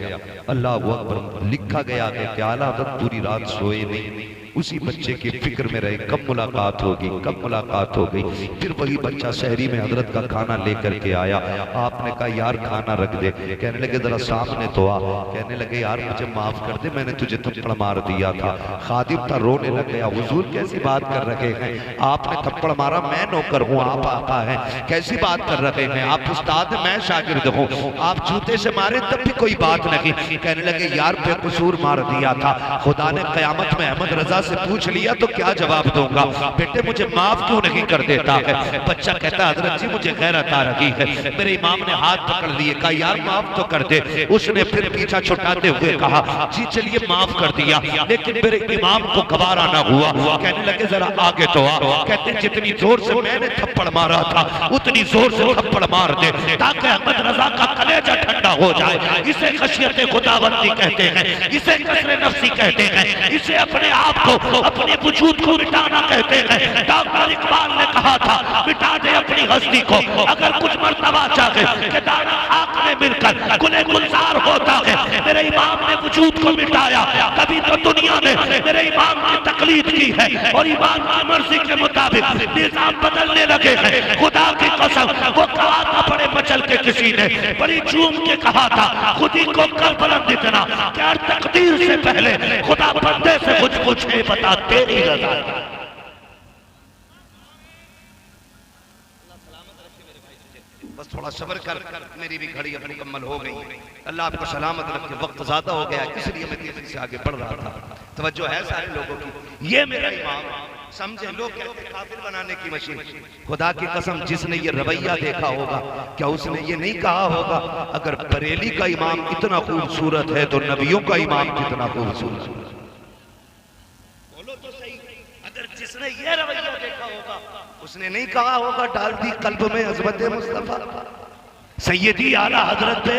A: अल्लाह अकबर, लिखा गया है कि आला हज़रत पूरी रात सोए नहीं, उसी बच्चे की फिक्र में रहे कब मुलाकात होगी, कब मुलाकात हो गई। फिर वही बच्चा शहरी में हजरत का खाना लेकर के आया। आपने कहा यार खाना रख दे। कहने लगे जरा सामने तो आ। कहने लगे यार मुझे माफ कर दे, मैंने तुझे थप्पड़ मार दिया था। खादिम था, रोने लग गया। हुजूर कैसी बात कर रहे हैं, आपने थप्पड़ मारा, मैं नौकर हूँ, आप आका हैं, कैसी बात कर रहे हैं? आप उस्ताद, मैं शागिर्द हूँ, आप जूते से मारे तब भी कोई बात नहीं। कहने लगे यार बेकसूर मार दिया था, खुदा ने कयामत में अहमद रजा
C: से पूछ लिया तो क्या जवाब दूंगा, बेटे मुझे माफ क्यों नहीं कर देता है। बच्चा कहता हजरत जी मुझे गैरत आ रही है। मेरे इमाम ने हाथ पकड़ लिए, कहा यार माफ तो कर दे। उसने फिर पीछा छुटाते हुए कहा जी चलिए माफ कर दिया, लेकिन मेरे इमाम को गवारा ना हुआ। कहने लगे जरा आगे तो आ। कहते जितनी जोर से मैंने थप्पड़ मारा था उतनी जोर से थप्पड़ मार दे ताकि अहमद रजा का कलेजा ठंडा हो जाए। इसे खशियत खुदाबंदी कहते हैं, इसे कसरे नफ्सी कहते हैं, इसे अपने आप को अपने वजूद को मिटाना कहते हैं। डॉक्टर इकबाल ने कहा था मिटा दे अपनी हस्ती को, अगर कुछ मर्तबा चाहे कि दाना खाक में मिलकर गुले गुलजार होता है। मेरे इमाम ने वजूद को मिटाया, कभी तो दुनिया ने मेरे इमाम की तकलीद की है और इमाम की मर्जी के मुताबिक निजाम बदलने लगे हैं। खुदा की कसम वो कहा था बड़े मचल के किसी ने बड़ी चूम के कहा था खुदी को कर बुलंद इतना क्या तकदीर से पहले खुदा बंदे से कुछ पूछे बता तेरी रजा।
A: बस थोड़ा सब्र कर, मेरी भी घड़ी अब मुकम्मल हो गई। अल्लाह आपको सलामत रखे, वक्त ज्यादा हो गया इसलिए मैं तेजी से आगे बढ़ रहा था। तवज्जो है सारे लोगों की। ये मेरा इमाम समझे, लोग कहते काफिर बनाने की मशीन। खुदा की कसम जिसने ये रवैया देखा होगा क्या उसने ये नहीं कहा होगा अगर बरेली का इमाम इतना खूबसूरत है तो नबियों का इमाम कितना खूबसूरत। बोलो तो सही, अगर जिसने ये रवैया देखा होगा उसने नहीं कहा होगा डाल दी कल्ब में अज़मत मुस्तफा।
C: सैयदी आला हजरत पे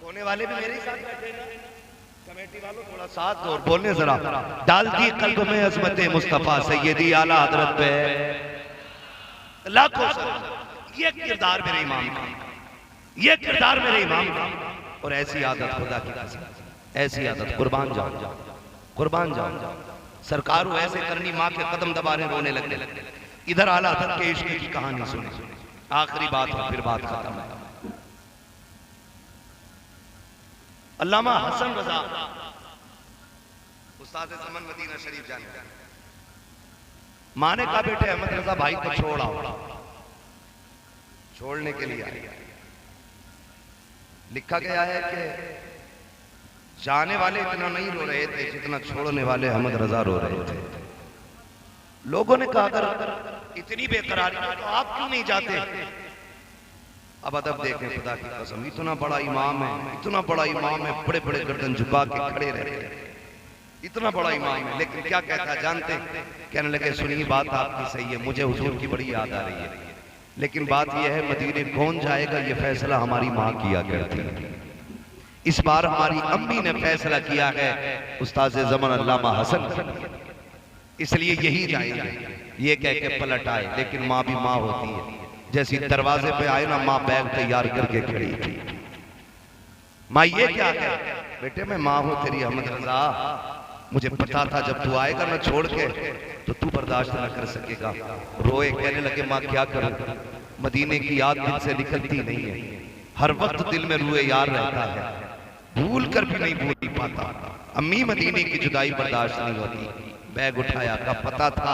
A: होने वाले भी मेरे साथ बैठे ना, कमेटी वालों थोड़ा साथ और बोलने जरा। डाल दी कल्ब में अज़मत मुस्तफा सैयदी आला हजरत पे लाखों सर। ये किरदार मेरे इमाम का, ये किरदार मेरे इमाम का। और ऐसी आदत खुदा की कसम, ऐसी आदत कुर्बान जाओ, कुर्बान जाओ। सरकार वो ऐसे करनी, माँ के कदम दबाने रोने लगने। इधर आला हजरत के इश्क की कहानी सुनी, आखिरी बात है फिर बात खत्म है। अल्लामा हसन रजा उस्ताद ज़मान मदीना शरीफ जाने, माँ ने कहा बेटे अहमद रजा भाई को छोड़ आओ। छोड़ने के लिए आए। लिखा गया है कि जाने वाले इतना नहीं रो रहे थे जितना छोड़ने वाले अहमद रजा रो रहे थे। लोगों ने कहा अगर इतनी बेकरारी तो आप क्यों नहीं जाते। अब अदब देखें खुदा की कसम, इतना बड़ा इमाम है, इतना बड़ा इमाम है, बड़े बड़े गर्दन झुका के खड़े रहते हैं, इतना बड़ा इमाम है, लेकिन क्या कहता जानते। कहने लगे सुनिए बात आपकी सही है, मुझे हुजूर की बड़ी याद आ रही है, लेकिन बात यह है मदीने कौन जाएगा ये फैसला हमारी माँ किया करती है। इस बार हमारी अम्मी ने फैसला किया है उस्ताद ज़मान अल्लामा हसन, इसलिए यही जाएगा। ये कह के पलट आए, लेकिन माँ भी माँ होती है। जैसी दरवाजे पे आए ना माँ बैग तैयार करके खड़ी थी। माँ ये क्या है बेटे, मैं माँ हूँ तेरी अहमद रजा, मुझे पता था जब तू आएगा ना छोड़ के तो तू बर्दाश्त न कर सकेगा। रोए, कहने लगे माँ क्या करूं, मदीने की याद दिल से निकलती नहीं है, हर वक्त दिल में रुए यार रहता है, भूल कर भी नहीं भूल पाता। अम्मी मदीने की जुदाई बर्दाश्त नहीं होती। बैग उठाया का पता था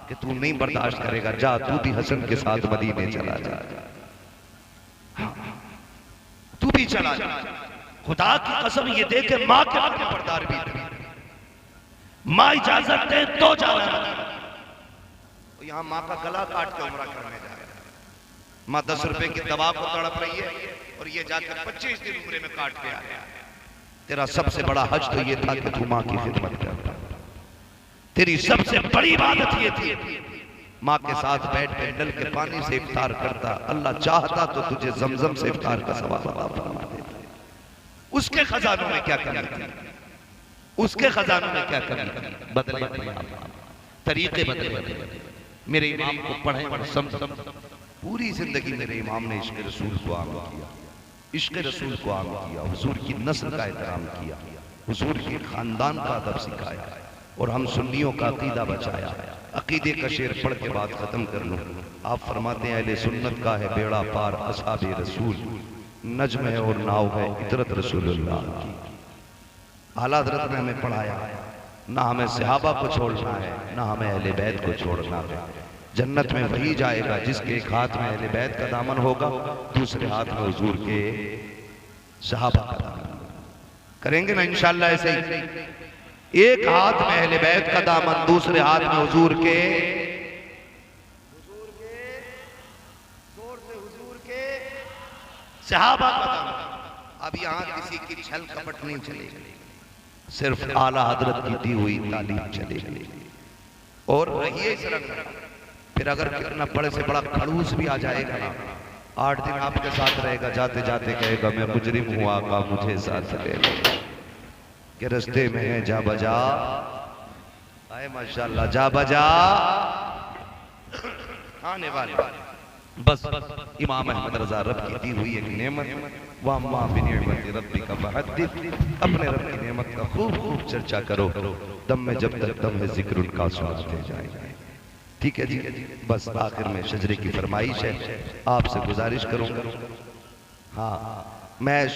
A: कि तू नहीं बर्दाश्त करेगा, जा तू भी हसन के साथ मदीने चला जा, तू भी चला जा। खुदा की कसम ये देख के माँ के आगे बर्दार भी थी। माँ इजाजत दे तो जाना। तो यहाँ माँ का गला काट के उम्रा करने जा रहा है। माँ 10 रुपए की दवा को तड़प रही है और ये जाकर 25 दिन उम्रे में काट के आया। तेरा सबसे बड़ा हज तो ये था कि तू माँ की खिदमत करता, तेरी सबसे बड़ी इबादत ये थी माँ के साथ बैठ के डल के पानी से इफ्तार करता। अल्लाह चाहता तो तुझे जमजम से इफ्तार का सवाब अता फरमा देता। उसके खजानों में क्या कमी थी, उसके खजानों में क्या कमी थी। बदले तरीके बदले। मेरे इमाम को पढ़े और समझ। पूरी जिंदगी मेरे इमाम ने इश्क रसूल को आम किया, इश्क रसूल को आम किया, हुजूर की नस्ल का एहतराम किया, हुजूर के खानदान का अदब सिखाया और हम सुन्नियों का अकीदा बचाया। अकीदे का शेर पढ़ के बात खत्म कर लूं। आप फरमाते हैं अहले सुन्नत का है बेड़ा पार असहाबे रसूल, नज्म है और नाव है इतरत रसूलुल्लाह की। आला हज़रत ने हमें पढ़ाया, ना हमें सहाबा को छोड़ना है ना हमें अहले बैत को छोड़ना है। जन्नत में वही जाएगा जिसके एक हाथ में अहले बैत का दामन होगा, दूसरे हाथ में हुजूर के सहाबा का दामन। करेंगे ना इंशाअल्लाह ऐसे ही।
C: एक हाथ में अहले बैत का दामन, दूसरे हाथ में हुजूर के, सहाबा का दामन। अब यहाँ किसी की छल कपट नहीं चलेगी, सिर्फ आला हजरत की दी हुई तालीम चलेगी। और रहिए इस रंग में। फिर अगर कितना बड़े से बड़ा खड़ूस भी आ जाएगा ना, 8 दिन आपके साथ रहेगा, जाते जाते कहेगा मैं मुजरिम हूँ आका मुझे साथ ले लो, के रस्ते में है जा बजा, आए माशाल्लाह जा बजा आने वाले। बस इमाम अहमद रजा रब की दी हुई एक नेमत, वाम्मा बिनिअमति रब्बिका फहद्दिथ, अपने रब की नेमत का खूब खूब चर्चा करो, दम में जब तक दम है जिक्र उनका सुनाते जाए। ठीक है जी। बस आखिर में शजरे की फरमाइश है, आपसे गुजारिश करूंगा, हाँ मैं